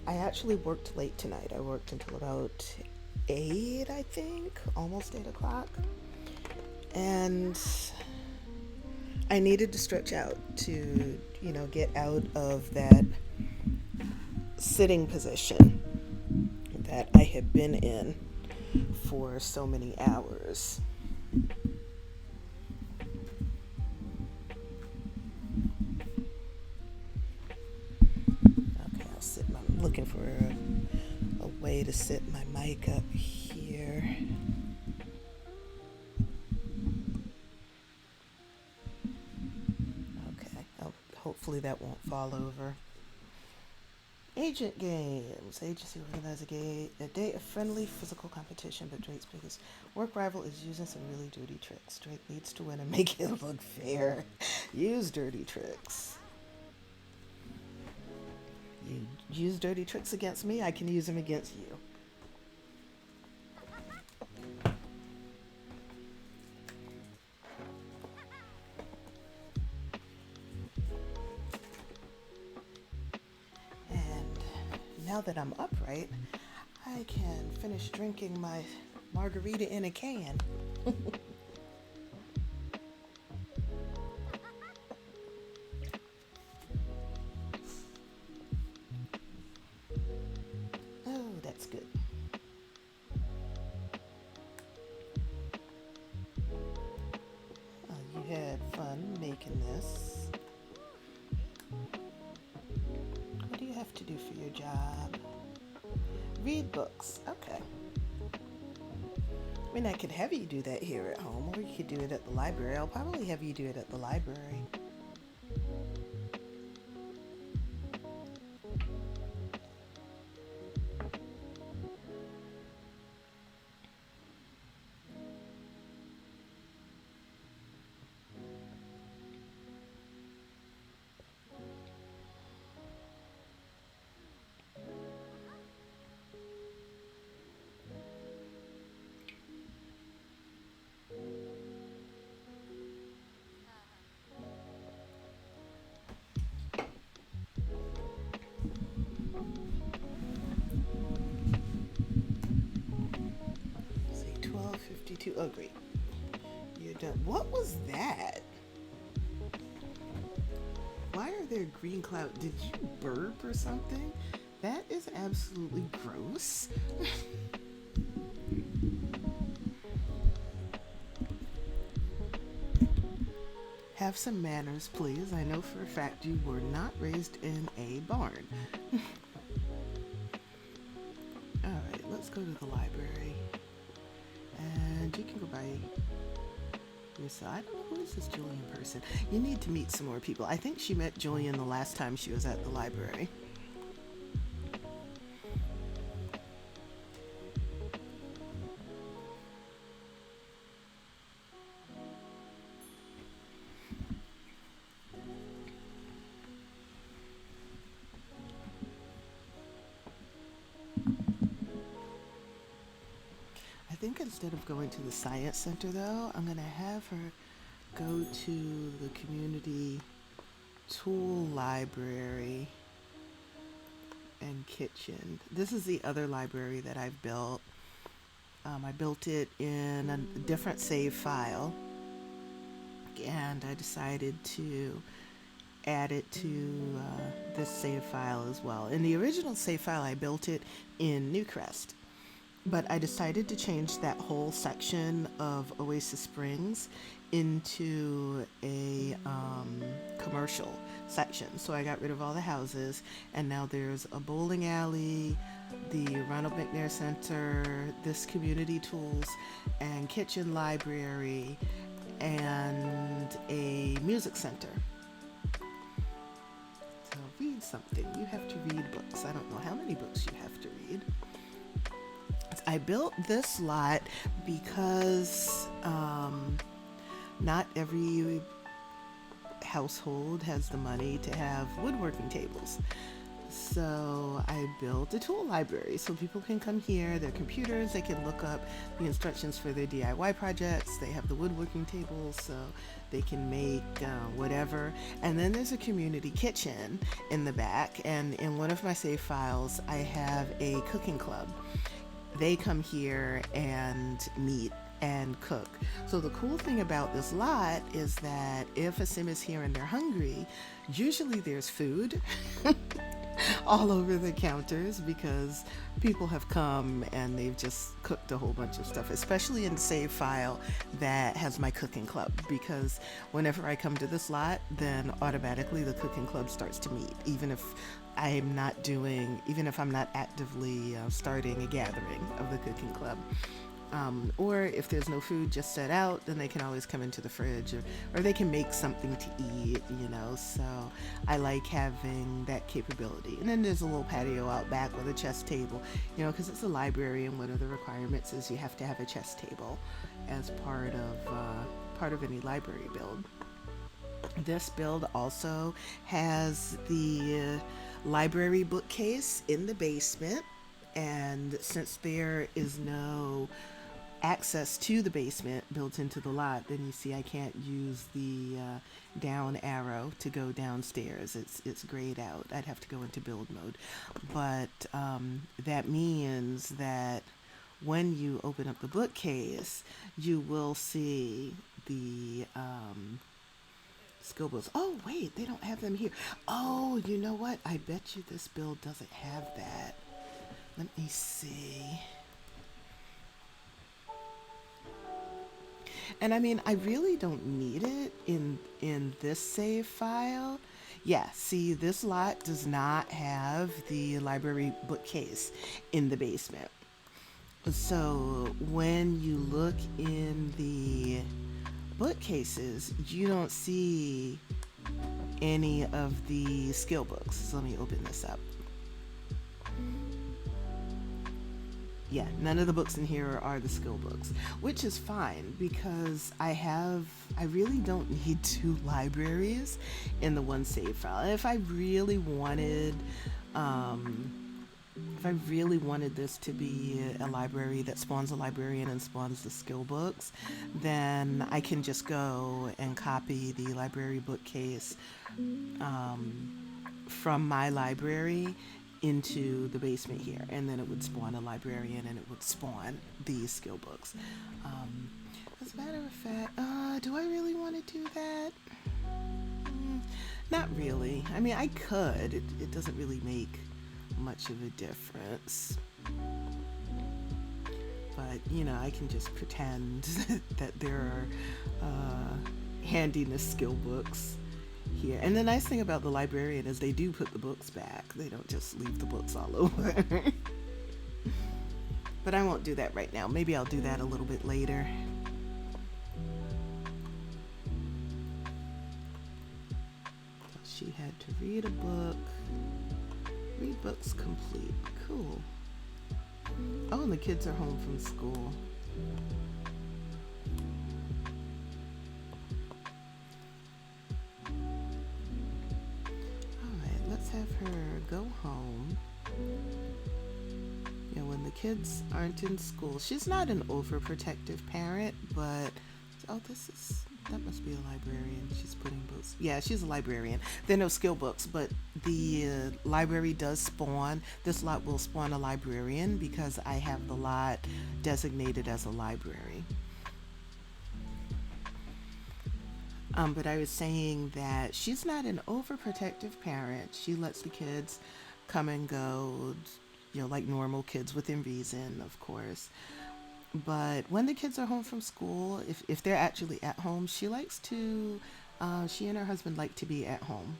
I actually worked late tonight. I worked until about 8, I think, almost 8 o'clock. And I needed to stretch out to, get out of that sitting position that I had been in for so many hours. Okay, I'm looking for a way to sit my mic up here. Okay, hopefully that won't fall over. Agent games. Agency organizes a day of friendly physical competition, but Drake's biggest work rival is using some really dirty tricks. Drake needs to win and make it look fair. Use dirty tricks. You use dirty tricks against me, I can use them against you. Now that I'm upright, I can finish drinking my margarita in a can. Oh, that's good. Oh, you had fun making this. What do you have to do for your job? Read books. Okay. I mean, I could have you do that here at home, or you could do it at the library. I'll probably have you do it at the library. Oh, great. You're done. What was that? Why are there green clouds? Did you burp or something? That is absolutely gross. Have some manners, please. I know for a fact you were not raised in a barn. Alright, let's go to the library. And you can go by yourself. I don't know, who is this Julian person? You need to meet some more people. I think she met Julian the last time she was at the library. I think instead of going to the science center though, I'm gonna have her go to the community tool library and kitchen. This is the other library that I've built. I built it in a different save file, and I decided to add it to this save file as well. In the original save file, I built it in Newcrest. But I decided to change that whole section of Oasis Springs into a commercial section. So I got rid of all the houses, and now there's a bowling alley, the Ronald McNair Center, this community tools and kitchen library, and a music center. So read something. You have to read books. I don't know how many books you have to read. I built this lot because not every household has the money to have woodworking tables. So I built a tool library so people can come here, their computers, they can look up the instructions for their DIY projects. They have the woodworking tables so they can make whatever. And then there's a community kitchen in the back. And in one of my save files, I have a cooking club. They come here and meet and cook. So the cool thing about this lot is that if a sim is here and they're hungry, usually there's food all over the counters because people have come and they've just cooked a whole bunch of stuff, especially in the save file that has my cooking club, because whenever I come to this lot, then automatically the cooking club starts to meet, even if I'm not actively starting a gathering of the cooking club. Or if there's no food just set out, then they can always come into the fridge, or they can make something to eat, so I like having that capability. And then there's a little patio out back with a chess table, because it's a library, and one of the requirements is you have to have a chess table as part of any library build. This build also has the library bookcase in the basement, and since there is no access to the basement built into the lot, then you see I can't use the down arrow to go downstairs. It's grayed out. I'd have to go into build mode. But that means that when you open up the bookcase, you will see the skill books. Oh wait, they don't have them here. Oh, you know what? I bet you this build doesn't have that. Let me see. And I mean, I really don't need it in this save file. Yeah, see, this lot does not have the library bookcase in the basement. So when you look in the bookcases, you don't see any of the skill books. So let me open this up. Yeah, none of the books in here are the skill books, which is fine because I really don't need two libraries in the one save file. If I really wanted this to be a library that spawns a librarian and spawns the skill books, then I can just go and copy the library bookcase from my library into the basement here, and then it would spawn a librarian and it would spawn these skill books. As a matter of fact, do I really want to do that? Not really. I mean, I could. It doesn't really make much of a difference. But, I can just pretend that there are handiness skill books here. And the nice thing about the librarian is they do put the books back. They don't just leave the books all over. But I won't do that right now. Maybe I'll do that a little bit later. She had to read a book. Read books complete. Cool. Oh, and the kids are home from school. Have her go home. When the kids aren't in school. She's not an overprotective parent, but that must be a librarian. She's putting books. Yeah, she's a librarian. There are no skill books, but the library does spawn. This lot will spawn a librarian because I have the lot designated as a library. But I was saying that she's not an overprotective parent. She lets the kids come and go, like normal kids within reason, of course. But when the kids are home from school, if they're actually at home, she and her husband like to be at home.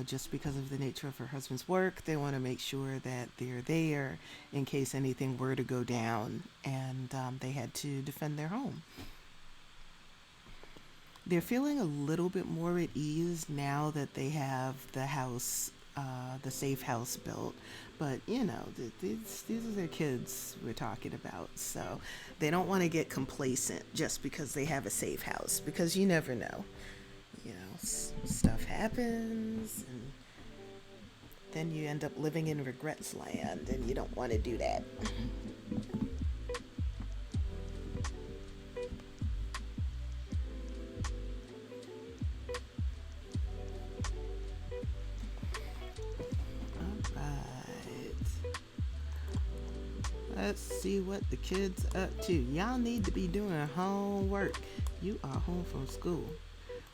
Just because of the nature of her husband's work, they want to make sure that they're there in case anything were to go down and they had to defend their home. They're feeling a little bit more at ease now that they have the house, the safe house built. But, these are their kids we're talking about. So they don't want to get complacent just because they have a safe house, because you never know. stuff happens, and then you end up living in regrets land, and you don't want to do that. All right. Let's see what the kids up to. Y'all need to be doing homework. You are home from school.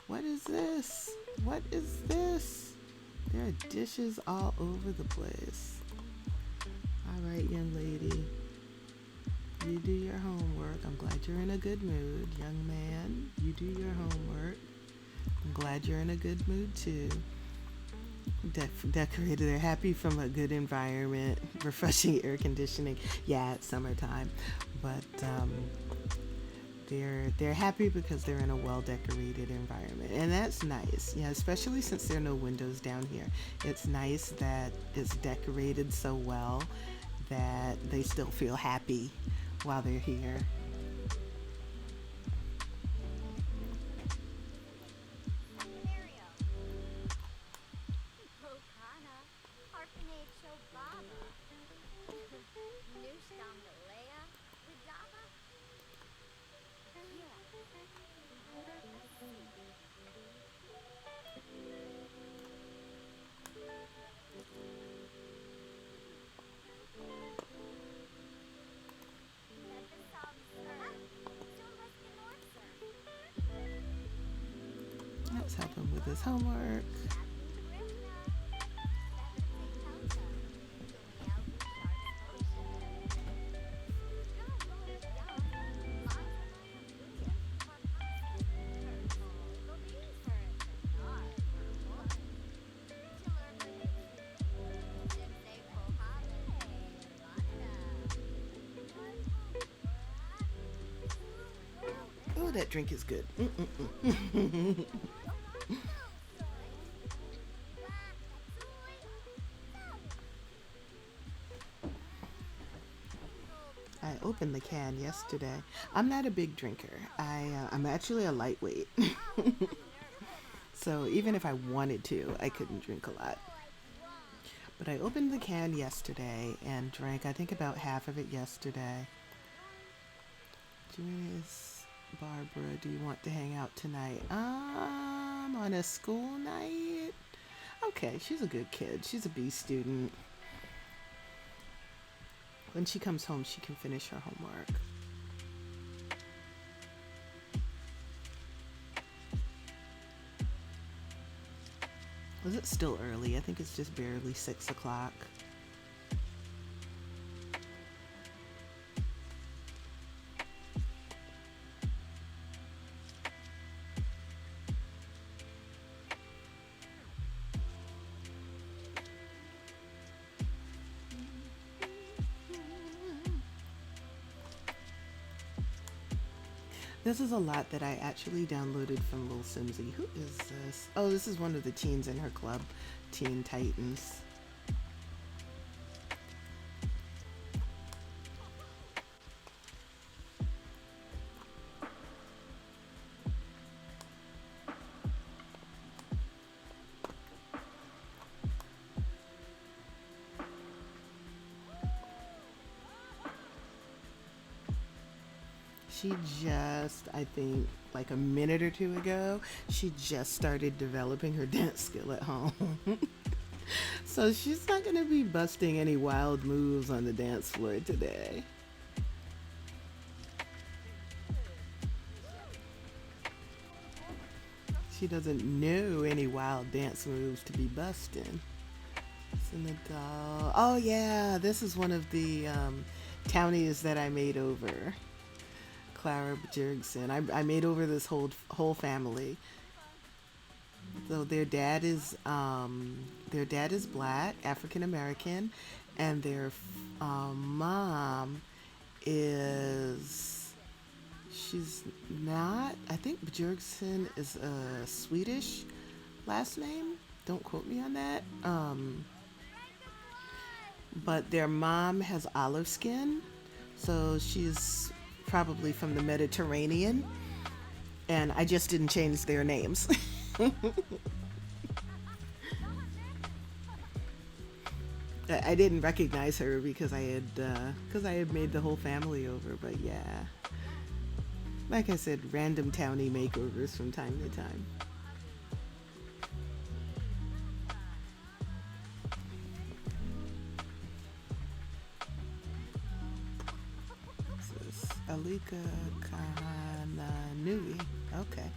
What is this? What is this? There are dishes all over the place. All right, young lady. You do your homework. I'm glad you're in a good mood. Young man, you do your homework. I'm glad you're in a good mood too. Decorated. They're happy from a good environment, refreshing air conditioning. Yeah, it's summertime, but they're happy because they're in a well-decorated environment, and that's nice. Yeah, especially since there are no windows down here. It's nice that it's decorated so well that they still feel happy while they're here. Let's help him with his homework. Oh, that drink is good. I opened the can yesterday. I'm not a big drinker. I'm actually a lightweight. So even if I wanted to, I couldn't drink a lot. But I opened the can yesterday and drank, I think, about half of it yesterday. Janice, Barbara, do you want to hang out tonight? On a school night? Okay, she's a good kid. She's a B student. When she comes home, she can finish her homework. Was it still early? I think it's just barely 6 o'clock. This is a lot that I actually downloaded from Lil Simsy. Who is this? Oh, this is one of the teens in her club, Teen Titans. She just, I think, like a minute or two ago, she just started developing her dance skill at home. So she's not going to be busting any wild moves on the dance floor today. She doesn't know any wild dance moves to be busting. It's an adult. Oh yeah, this is one of the townies that I made over. Clara Bjergsen. I made over this whole family. So their dad is black, African American, and their mom is, she's not. I think Bjergsen is a Swedish last name. Don't quote me on that. But their mom has olive skin, so she's probably from the Mediterranean, and I just didn't change their names. I didn't recognize her because I had made the whole family over, but yeah. Like I said, random townie makeovers from time to time. This is Alika Kahananui. Okay.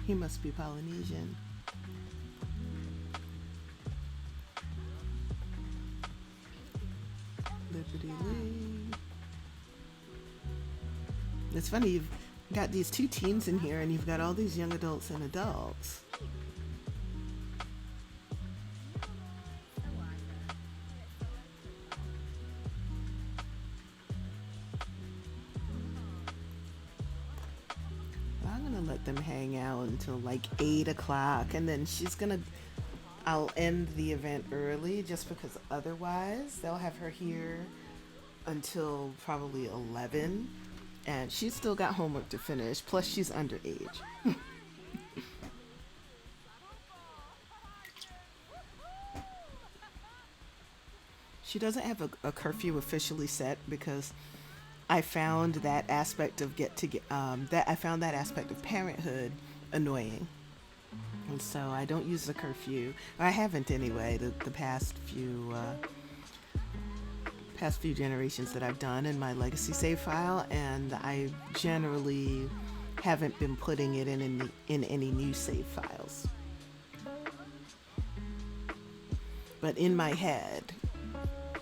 He must be Polynesian. Liberty Lee. It's funny, you've got these two teens in here and you've got all these young adults and adults. I'm gonna let them hang out until like 8 o'clock, and then I'll end the event early just because otherwise they'll have her here until probably 11, and she's still got homework to finish, plus she's underage. She doesn't have a curfew officially set because I found that aspect of that aspect of parenthood annoying. And so I don't use the curfew. I haven't anyway, the past few generations that I've done in my legacy save file, and I generally haven't been putting it in any new save files. But in my head,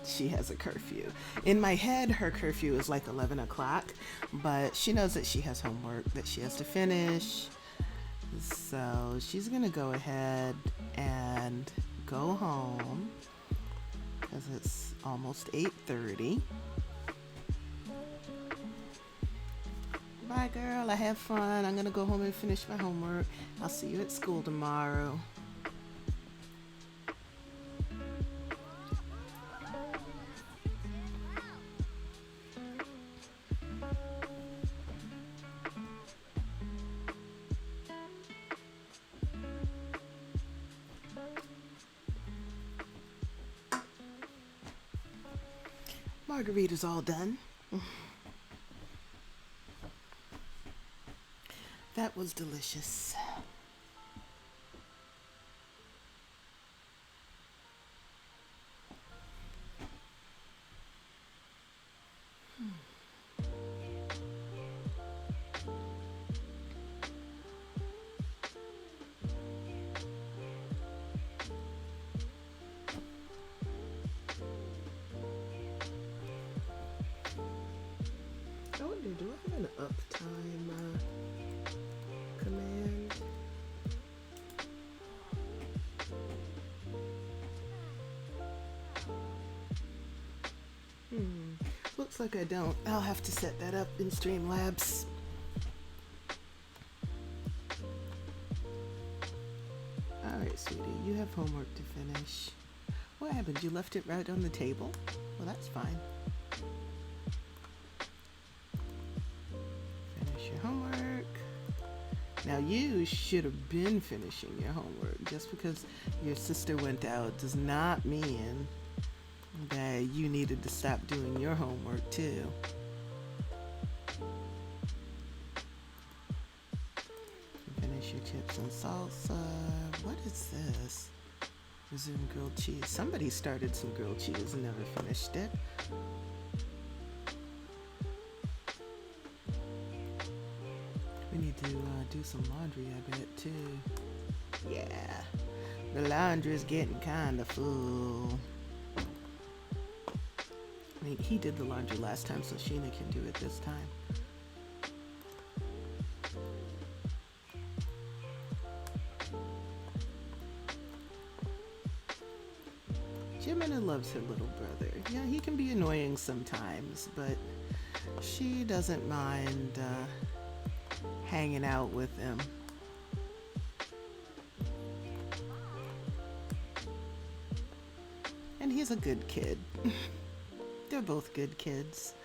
she has a curfew. In my head, her curfew is like 11 o'clock, but she knows that she has homework that she has to finish. So she's gonna go ahead and go home because it's almost 8:30. Bye, girl. I have fun. I'm gonna go home and finish my homework. I'll see you at school tomorrow. Margarita's all done. That was delicious. I wonder, do I have an uptime command? Looks like I don't. I'll have to set that up in Streamlabs. Alright, sweetie, you have homework to finish. What happened? You left it right on the table? Well, that's fine. Finish your homework. Now, you should have been finishing your homework. Just because your sister went out does not mean that you needed to stop doing your homework too. Finish your chips and salsa. What is this? Resume grilled cheese. Somebody started some grilled cheese and never finished it. We need to do some laundry, I bet, too. Yeah, the laundry's getting kind of full. I mean, he did the laundry last time, so Sheena can do it this time. Jimena loves her little brother. Yeah, he can be annoying sometimes, but she doesn't mind hanging out with him. And he's a good kid. They're both good kids.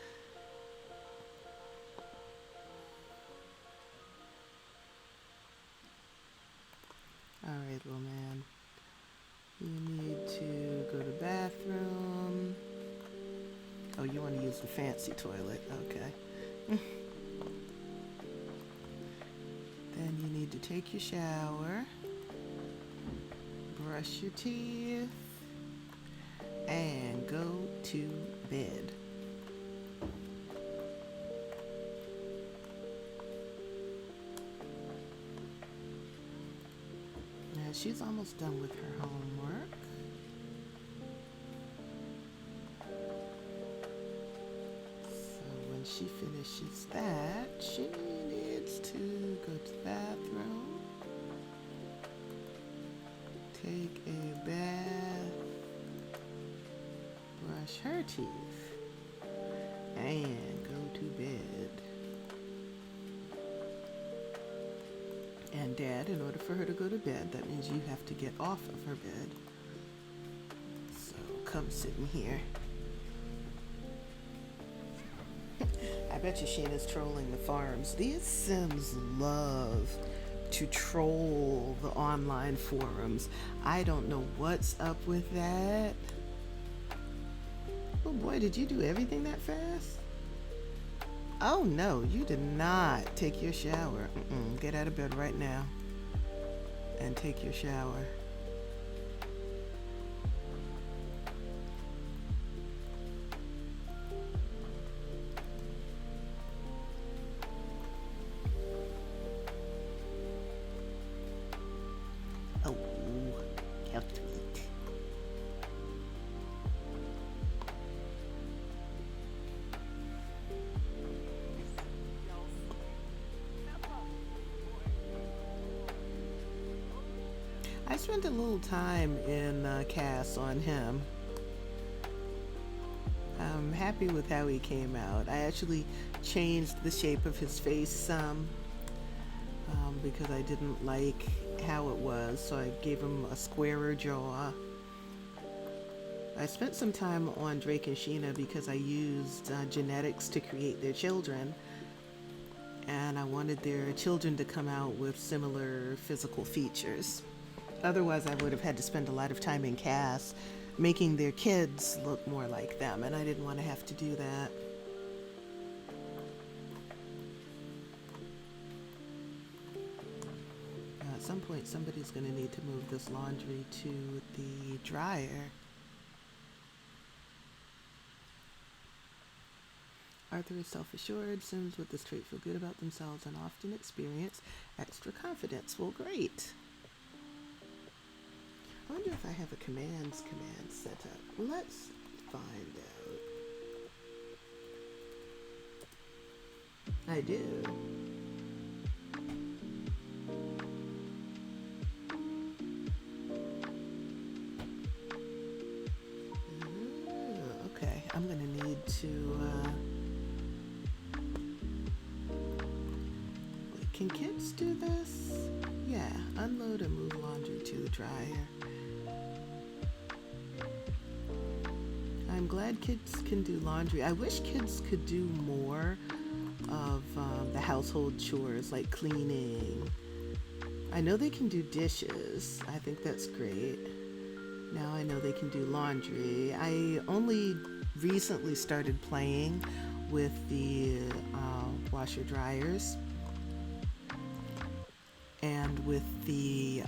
All Okay, little man. You need to go to the bathroom. Oh, you want to use the fancy toilet. Okay. Then you need to take your shower, brush your teeth, and go to bed. Now she's almost done with her homework. So when she finishes that, she needs to go to the bathroom, take a bath, brush her teeth, and go to bed. And Dad, in order for her to go to bed, that means you have to get off of her bed. So come sit in here. I bet you Sheena's trolling the forums. These Sims love to troll the online forums. I don't know what's up with that. Oh boy, did you do everything that fast? Oh no, you did not take your shower. Get out of bed right now and take your shower. Oh, how sweet. I spent a little time in cast on him. I'm happy with how he came out. I actually changed the shape of his face some because I didn't like how it was, so I gave him a squarer jaw. I spent some time on Drake and Sheena because I used genetics to create their children, and I wanted their children to come out with similar physical features. Otherwise, I would have had to spend a lot of time in cast making their kids look more like them, and I didn't want to have to do that. At some point, somebody's going to need to move this laundry to the dryer. Arthur is self-assured. Sims with this trait feel good about themselves and often experience extra confidence. Well, great. I wonder if I have a commands command set up. Let's find out. I do. Okay, I'm gonna need to wait, can kids do this? Yeah, unload and move laundry to the dryer. I'm glad kids can do laundry. I wish kids could do more of the household chores like cleaning. I know they can do dishes. I think that's great. Now I know they can do laundry. I only recently started playing with the washer dryers and with the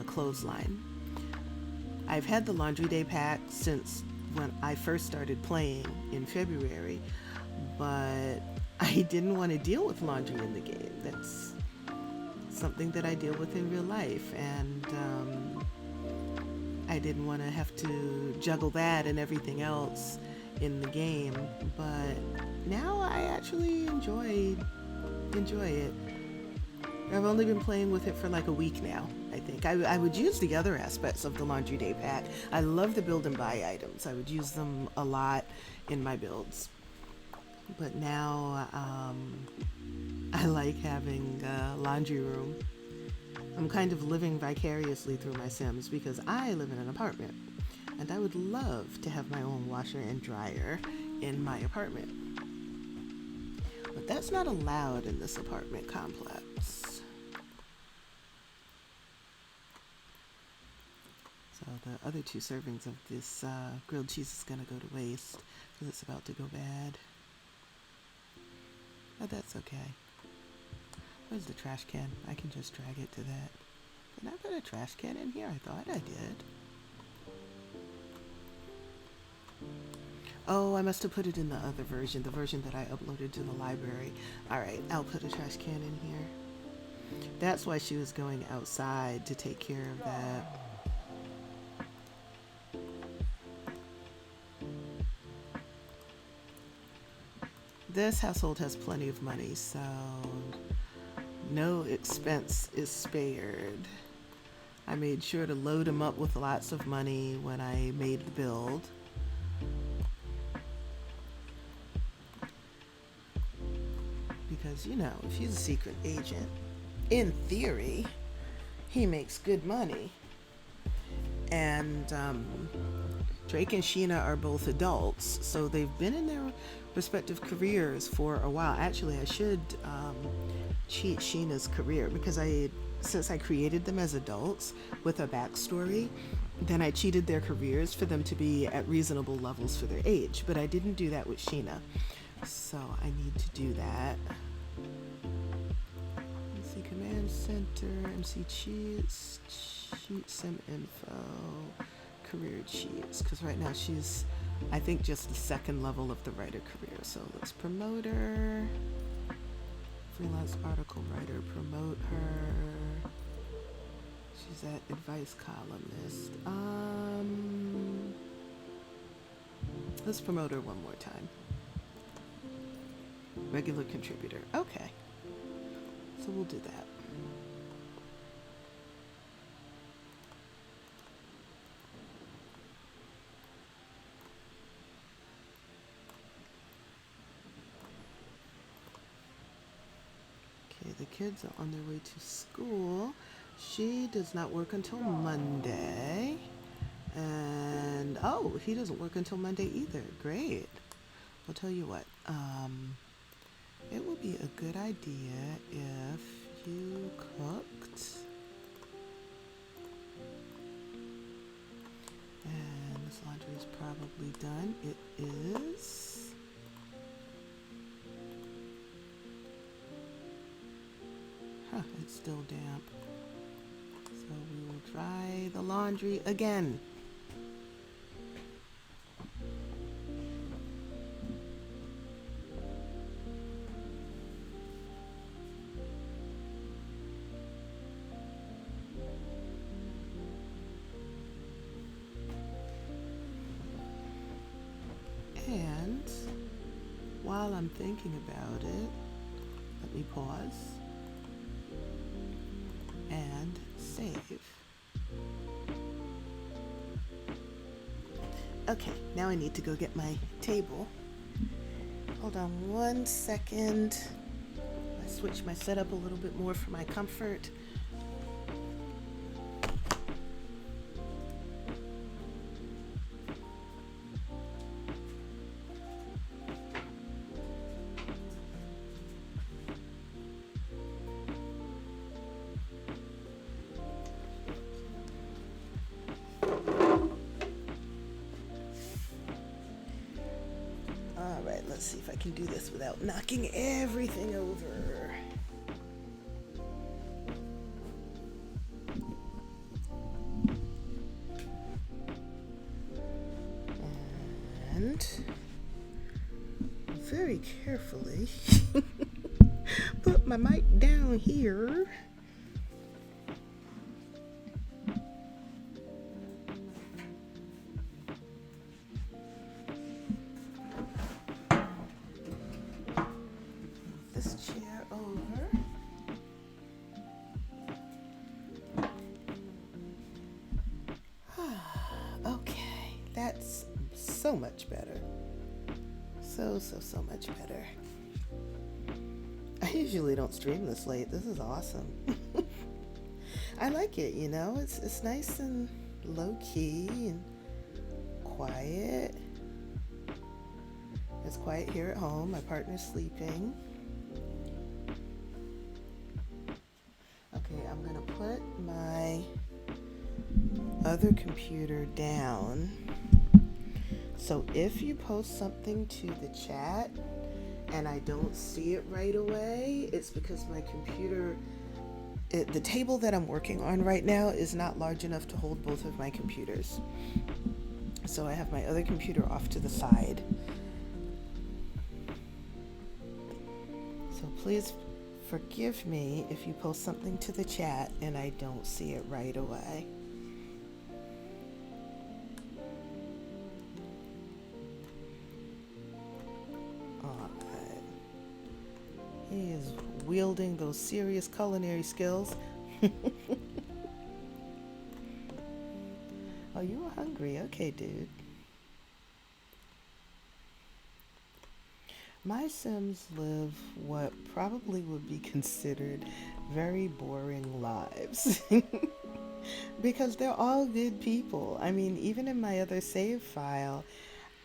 clothesline. I've had the laundry day pack since when I first started playing in February, but I didn't want to deal with laundry in the game. That's something that I deal with in real life, and I didn't want to have to juggle that and everything else in the game. But now I actually enjoy it. I've only been playing with it for like a week now, I think. I would use the other aspects of the Laundry Day pack. I love the build and buy items. I would use them a lot in my builds. But now I like having a laundry room. I'm kind of living vicariously through my Sims because I live in an apartment. And I would love to have my own washer and dryer in my apartment. But that's not allowed in this apartment complex. the other 2 servings of this grilled cheese is going to go to waste because it's about to go bad. But that's okay. Where's the trash can? I can just drag it to that. Did I put a trash can in here? I thought I did. Oh, I must have put it in the other version, the version that I uploaded to the library. All right, I'll put a trash can in here. That's why she was going outside to take care of that. This household has plenty of money, so no expense is spared. I made sure to load them up with lots of money when I made the build. Because, you know, if he's a secret agent, in theory, he makes good money. And Drake and Sheena are both adults, so they've been in their respective careers for a while. Actually, I should cheat Sheena's career because since I created them as adults with a backstory, then I cheated their careers for them to be at reasonable levels for their age. But I didn't do that with Sheena, so I need to do that. MC Command Center, MC Cheats, Cheat Sim Info, Career Cheats, because right now she's, I think, just the 2nd level of the writer career. So let's promote her. Freelance article writer, promote her. She's at advice columnist. Let's promote her one more time. Regular contributor. Okay. So we'll do that. Okay, the kids are on their way to school. She does not work until Monday. And, oh, he doesn't work until Monday either. Great. I'll tell you what. It would be a good idea if you cooked. And this laundry is probably done. It is. Huh, it's still damp. So we will dry the laundry again. And while I'm thinking about it, let me pause and save. Okay, now I need to go get my table. Hold on 1 second. I switch my setup a little bit more for my comfort. Let's see if I can do this without knocking everything over. And very carefully put my mic down here. So much better. So much better. I usually don't stream this late. This is awesome. I like it, you know. It's nice and low key and quiet. It's quiet here at home. My partner's sleeping. Okay, I'm gonna put my other computer down. So if you post something to the chat and I don't see it right away, it's because my computer, the table that I'm working on right now is not large enough to hold both of my computers. So I have my other computer off to the side. So please forgive me if you post something to the chat and I don't see it right away. He is wielding those serious culinary skills. Oh, you were hungry. Okay, dude. My Sims live what probably would be considered very boring lives. Because they're all good people. I mean, even in my other save file,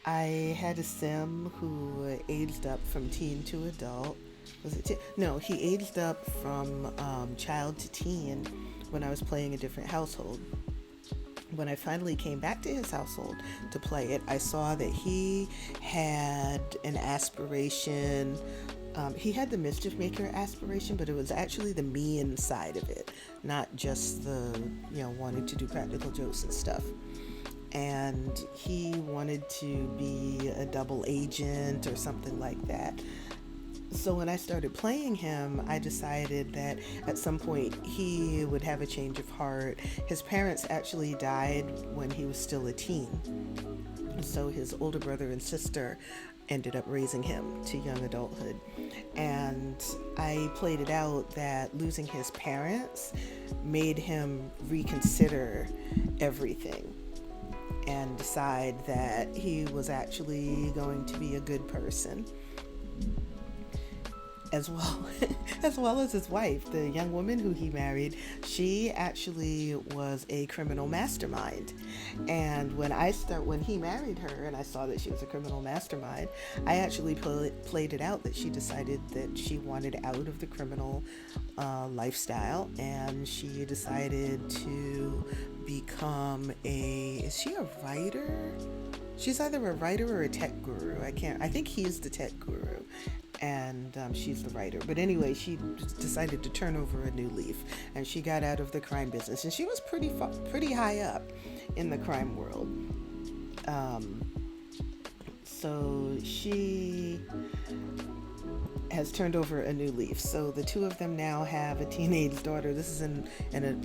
I had a Sim who aged up from teen to adult. Was it no, he aged up from child to teen when I was playing a different household. When I finally came back to his household to play it, I saw that he had an aspiration. He had the Mischief Maker aspiration, but it was actually the mean side of it, not just the, wanting to do practical jokes and stuff. And he wanted to be a double agent or something like that. So when I started playing him, I decided that at some point he would have a change of heart. His parents actually died when he was still a teen. So his older brother and sister ended up raising him to young adulthood. And I played it out that losing his parents made him reconsider everything and decide that he was actually going to be a good person. As well as his wife, the young woman who he married, she actually was a criminal mastermind. And when he married her and I saw that she was a criminal mastermind, I actually played it out that she decided that she wanted out of the criminal lifestyle, and she decided to become is she a writer? She's either a writer or a tech guru. I think he's the tech guru. And she's the writer. But anyway, she decided to turn over a new leaf, and she got out of the crime business. And she was pretty high up in the crime world. So she has turned over a new leaf. So the two of them now have a teenage daughter. This is in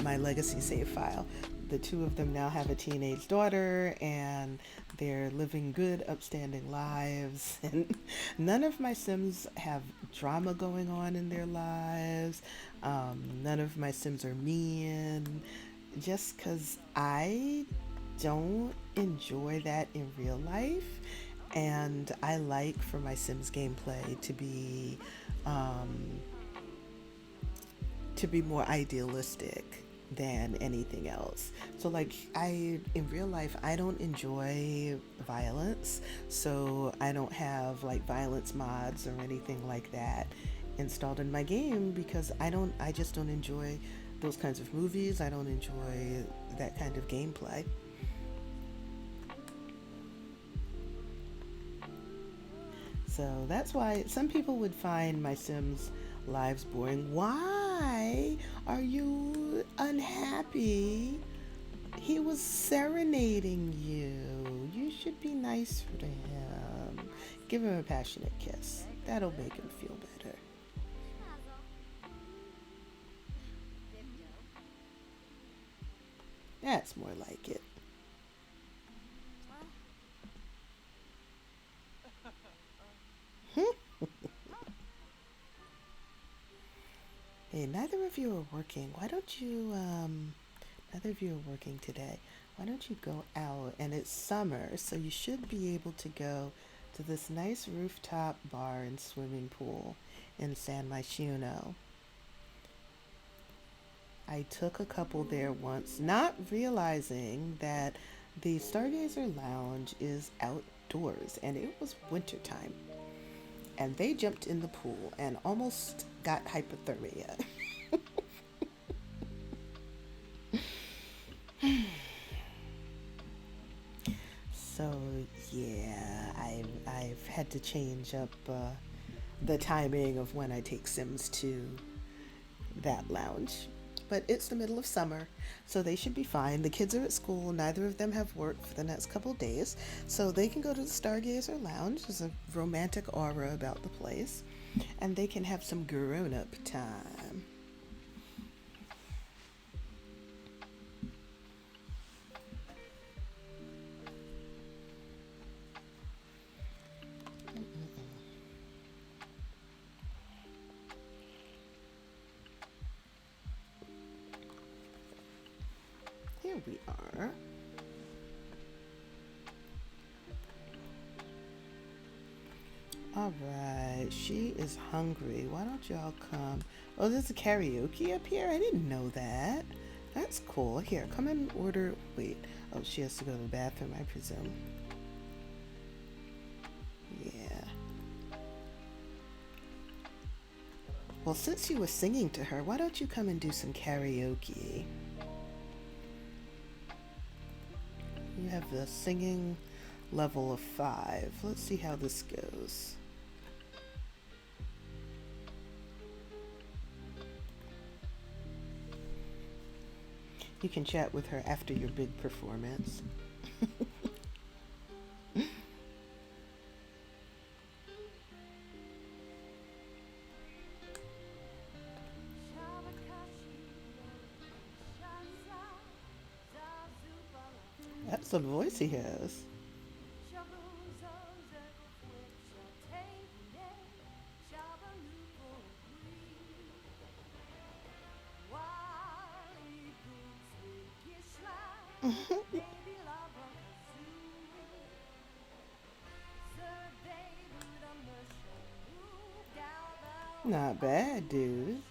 my legacy save file. The two of them now have a teenage daughter, and they're living good, upstanding lives. And none of my Sims have drama going on in their lives. None of my Sims are mean. Just because I don't enjoy that in real life. And I like for my Sims gameplay to be more idealistic than anything else. So in real life, I don't enjoy violence, so I don't have violence mods or anything like that installed in my game, because I just don't enjoy those kinds of movies. I don't enjoy that kind of gameplay. So that's why some people would find my Sims lives boring. Why are you unhappy? He was serenading you. You should be nice to him. Give him a passionate kiss. That'll make him feel better. That's more like it. Hey, neither of you are working. Why don't you, neither of you are working today. Why don't you go out? And it's summer, so you should be able to go to this nice rooftop bar and swimming pool in San Myshuno. I took a couple there once, not realizing that the Stargazer Lounge is outdoors, and it was wintertime. And they jumped in the pool and almost got hypothermia. Yeah, I've had to change up the timing of when I take Sims to that lounge. But it's the middle of summer, so they should be fine. The kids are at school. Neither of them have work for the next couple of days, so they can go to the Stargazer Lounge. There's a romantic aura about the place, and they can have some grown-up time. Here we are. All right, she is hungry. Why don't y'all come? Oh, there's a karaoke up here? I didn't know that. That's cool. Here, come and order. Wait. Oh, she has to go to the bathroom, I presume. Yeah. Well, since you were singing to her, why don't you come and do some karaoke? You have the singing level of 5. Let's see how this goes. You can chat with her after your big performance. That's the voice he has. Not bad, dude.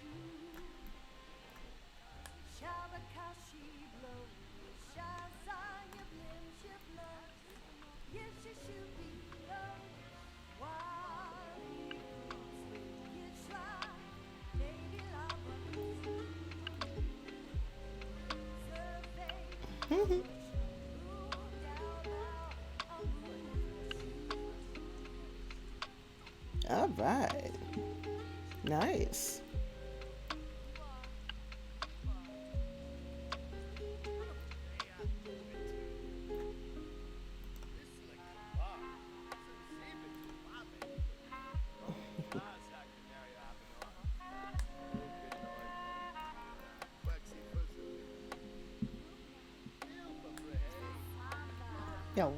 All right. Nice. Yeah.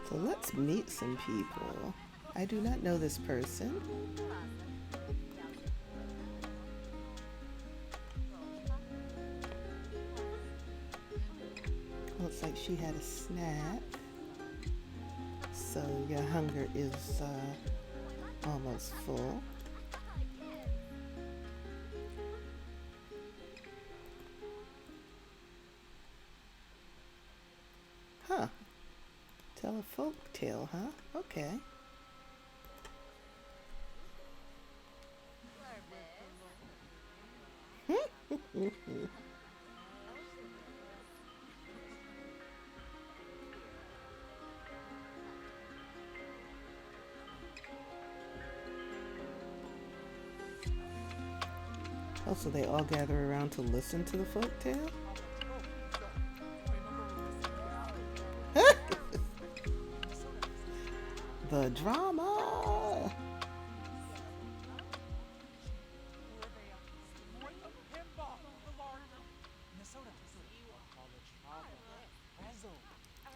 So let's meet some people. I do not know this person. Looks like she had a snack. So your hunger is almost full. Huh. Tell a folk tale, huh? Okay. Oh, so they all gather around to listen to the folk tale? The drama!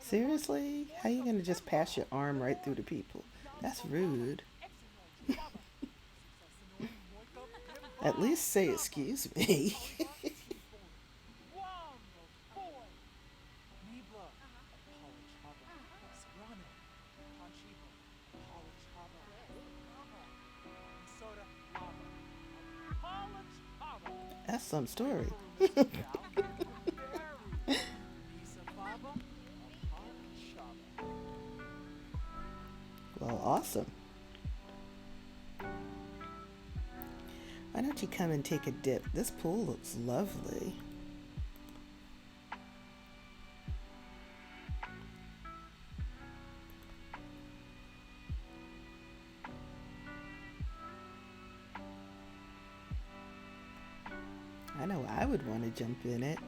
Seriously? How are you gonna just pass your arm right through the people? That's rude. At least say excuse me. That's some story. Well, awesome. Why don't you come and take a dip? This pool looks lovely. I know I would want to jump in it.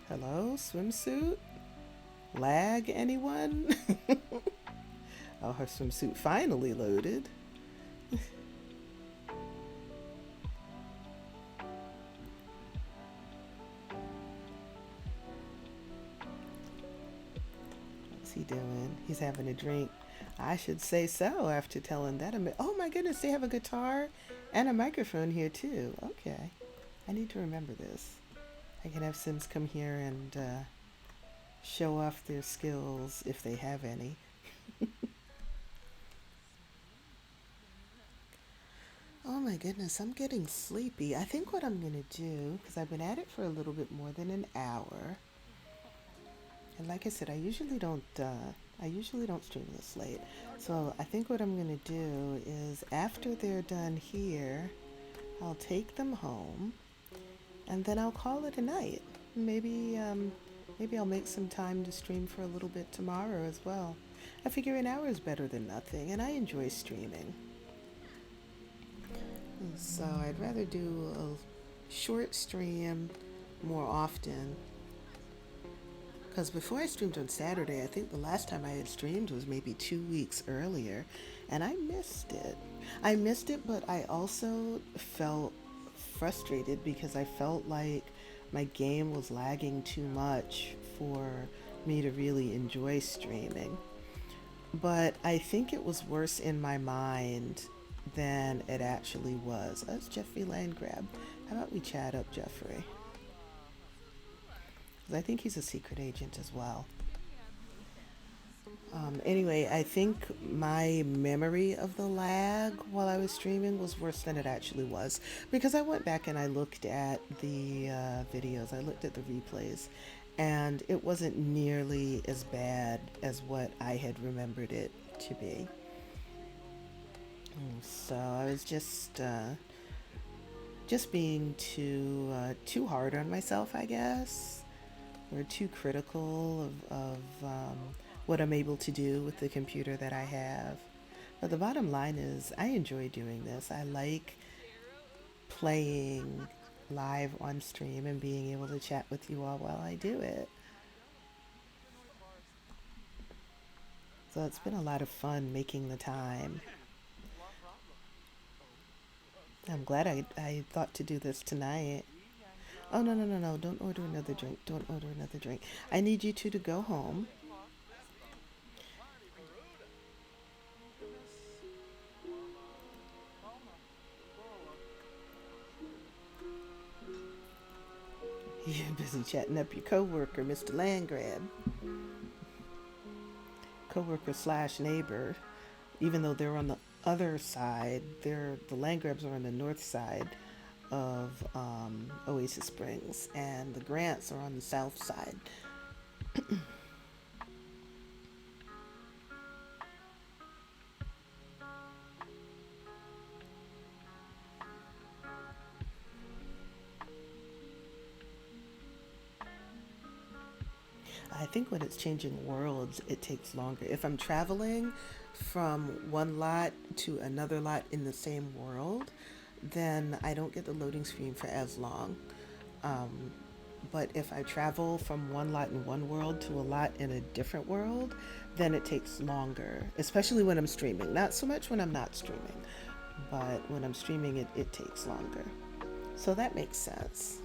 Hello, swimsuit? Lag, anyone? Oh, her swimsuit finally loaded. What's he doing? He's having a drink. I should say so after telling that. Oh my goodness, they have a guitar and a microphone here too. Okay. I need to remember this. I can have Sims come here and show off their skills if they have any. Oh my goodness, I'm getting sleepy. I think what I'm going to do, because I've been at it for a little bit more than an hour, and like I said, I usually don't stream this late. So I think what I'm gonna do is after they're done here, I'll take them home, and then I'll call it a night. Maybe I'll make some time to stream for a little bit tomorrow as well. I figure an hour is better than nothing, and I enjoy streaming. So I'd rather do a short stream more often. Because before I streamed on Saturday, I think the last time I had streamed was maybe 2 weeks earlier, and I missed it. I missed it, but I also felt frustrated because I felt like my game was lagging too much for me to really enjoy streaming. But I think it was worse in my mind than it actually was. That's Jeffrey Landgrab. How about we chat up Jeffrey? I think he's a secret agent as well. Anyway, I think my memory of the lag while I was streaming was worse than it actually was because I went back and I looked at the videos, I looked at the replays, and it wasn't nearly as bad as what I had remembered it to be. So I was just being too hard on myself, I guess. We're too critical of what I'm able to do with the computer that I have. But the bottom line is I enjoy doing this. I like playing live on stream and being able to chat with you all while I do it. So it's been a lot of fun making the time. I'm glad I thought to do this tonight. Oh, no, no, no, no. Don't order another drink. Don't order another drink. I need you two to go home. You're busy chatting up your coworker, Mr. Landgrab. Coworker slash neighbor. Even though they're on the other side, the Landgrabs are on the north side of Oasis Springs, and the Grants are on the south side. I think when it's changing worlds, it takes longer. If I'm traveling from one lot to another lot in the same world, then I don't get the loading screen for as long. But if I travel from one lot in one world to a lot in a different world, then it takes longer, especially when I'm streaming. Not so much when I'm not streaming, but when I'm streaming, it takes longer. So that makes sense.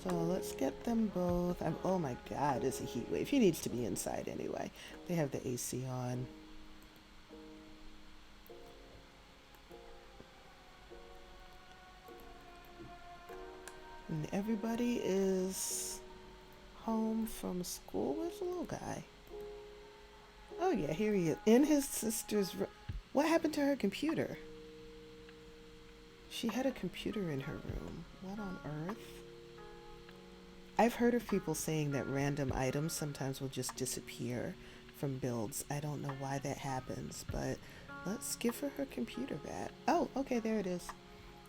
So let's get them both. Oh my God, it's a heat wave. He needs to be inside anyway. They have the AC on. And everybody is home from school. Where's the little guy? Oh yeah, here he is. In his sister's room. What happened to her computer? She had a computer in her room. What on earth? I've heard of people saying that random items sometimes will just disappear from builds. I don't know why that happens, but Let's give her computer back. Oh, okay, there it is.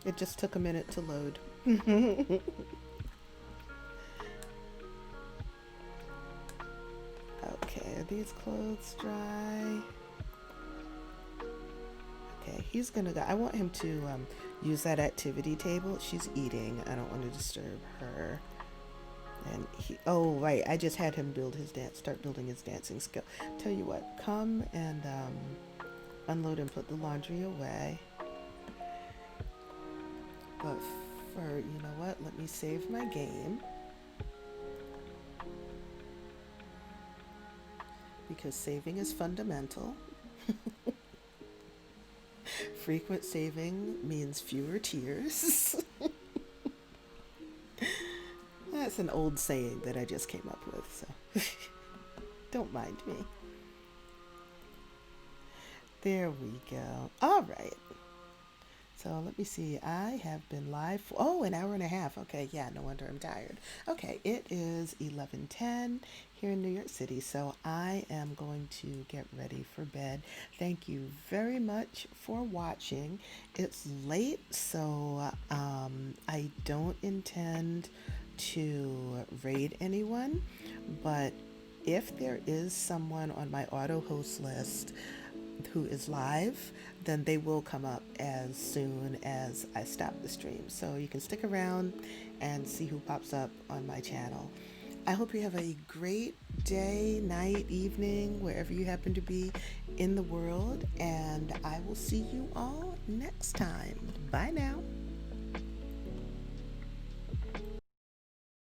It just took a minute to load. Okay, are these clothes dry? Okay, he's gonna go. I want him to use that activity table. She's eating. I don't want to disturb her. And he, oh right, I just had him start building his dancing skill. Tell you what, come and unload and put the laundry away. But for, you know what, let me save my game. Because saving is fundamental. Frequent saving means fewer tears. That's an old saying that I just came up with, so don't mind me. There we go. All right. So let me see. I have been live for, an hour and a half. Okay, yeah, no wonder I'm tired. Okay, it is 11:10 here in New York City, so I am going to get ready for bed. Thank you very much for watching. It's late, so I don't intend to raid anyone, but if there is someone on my auto host list who is live, then they will come up as soon as I stop the stream. So you can stick around and see who pops up on my channel. I hope you have a great day, night, evening, wherever you happen to be in the world, and I will see you all next time. Bye now.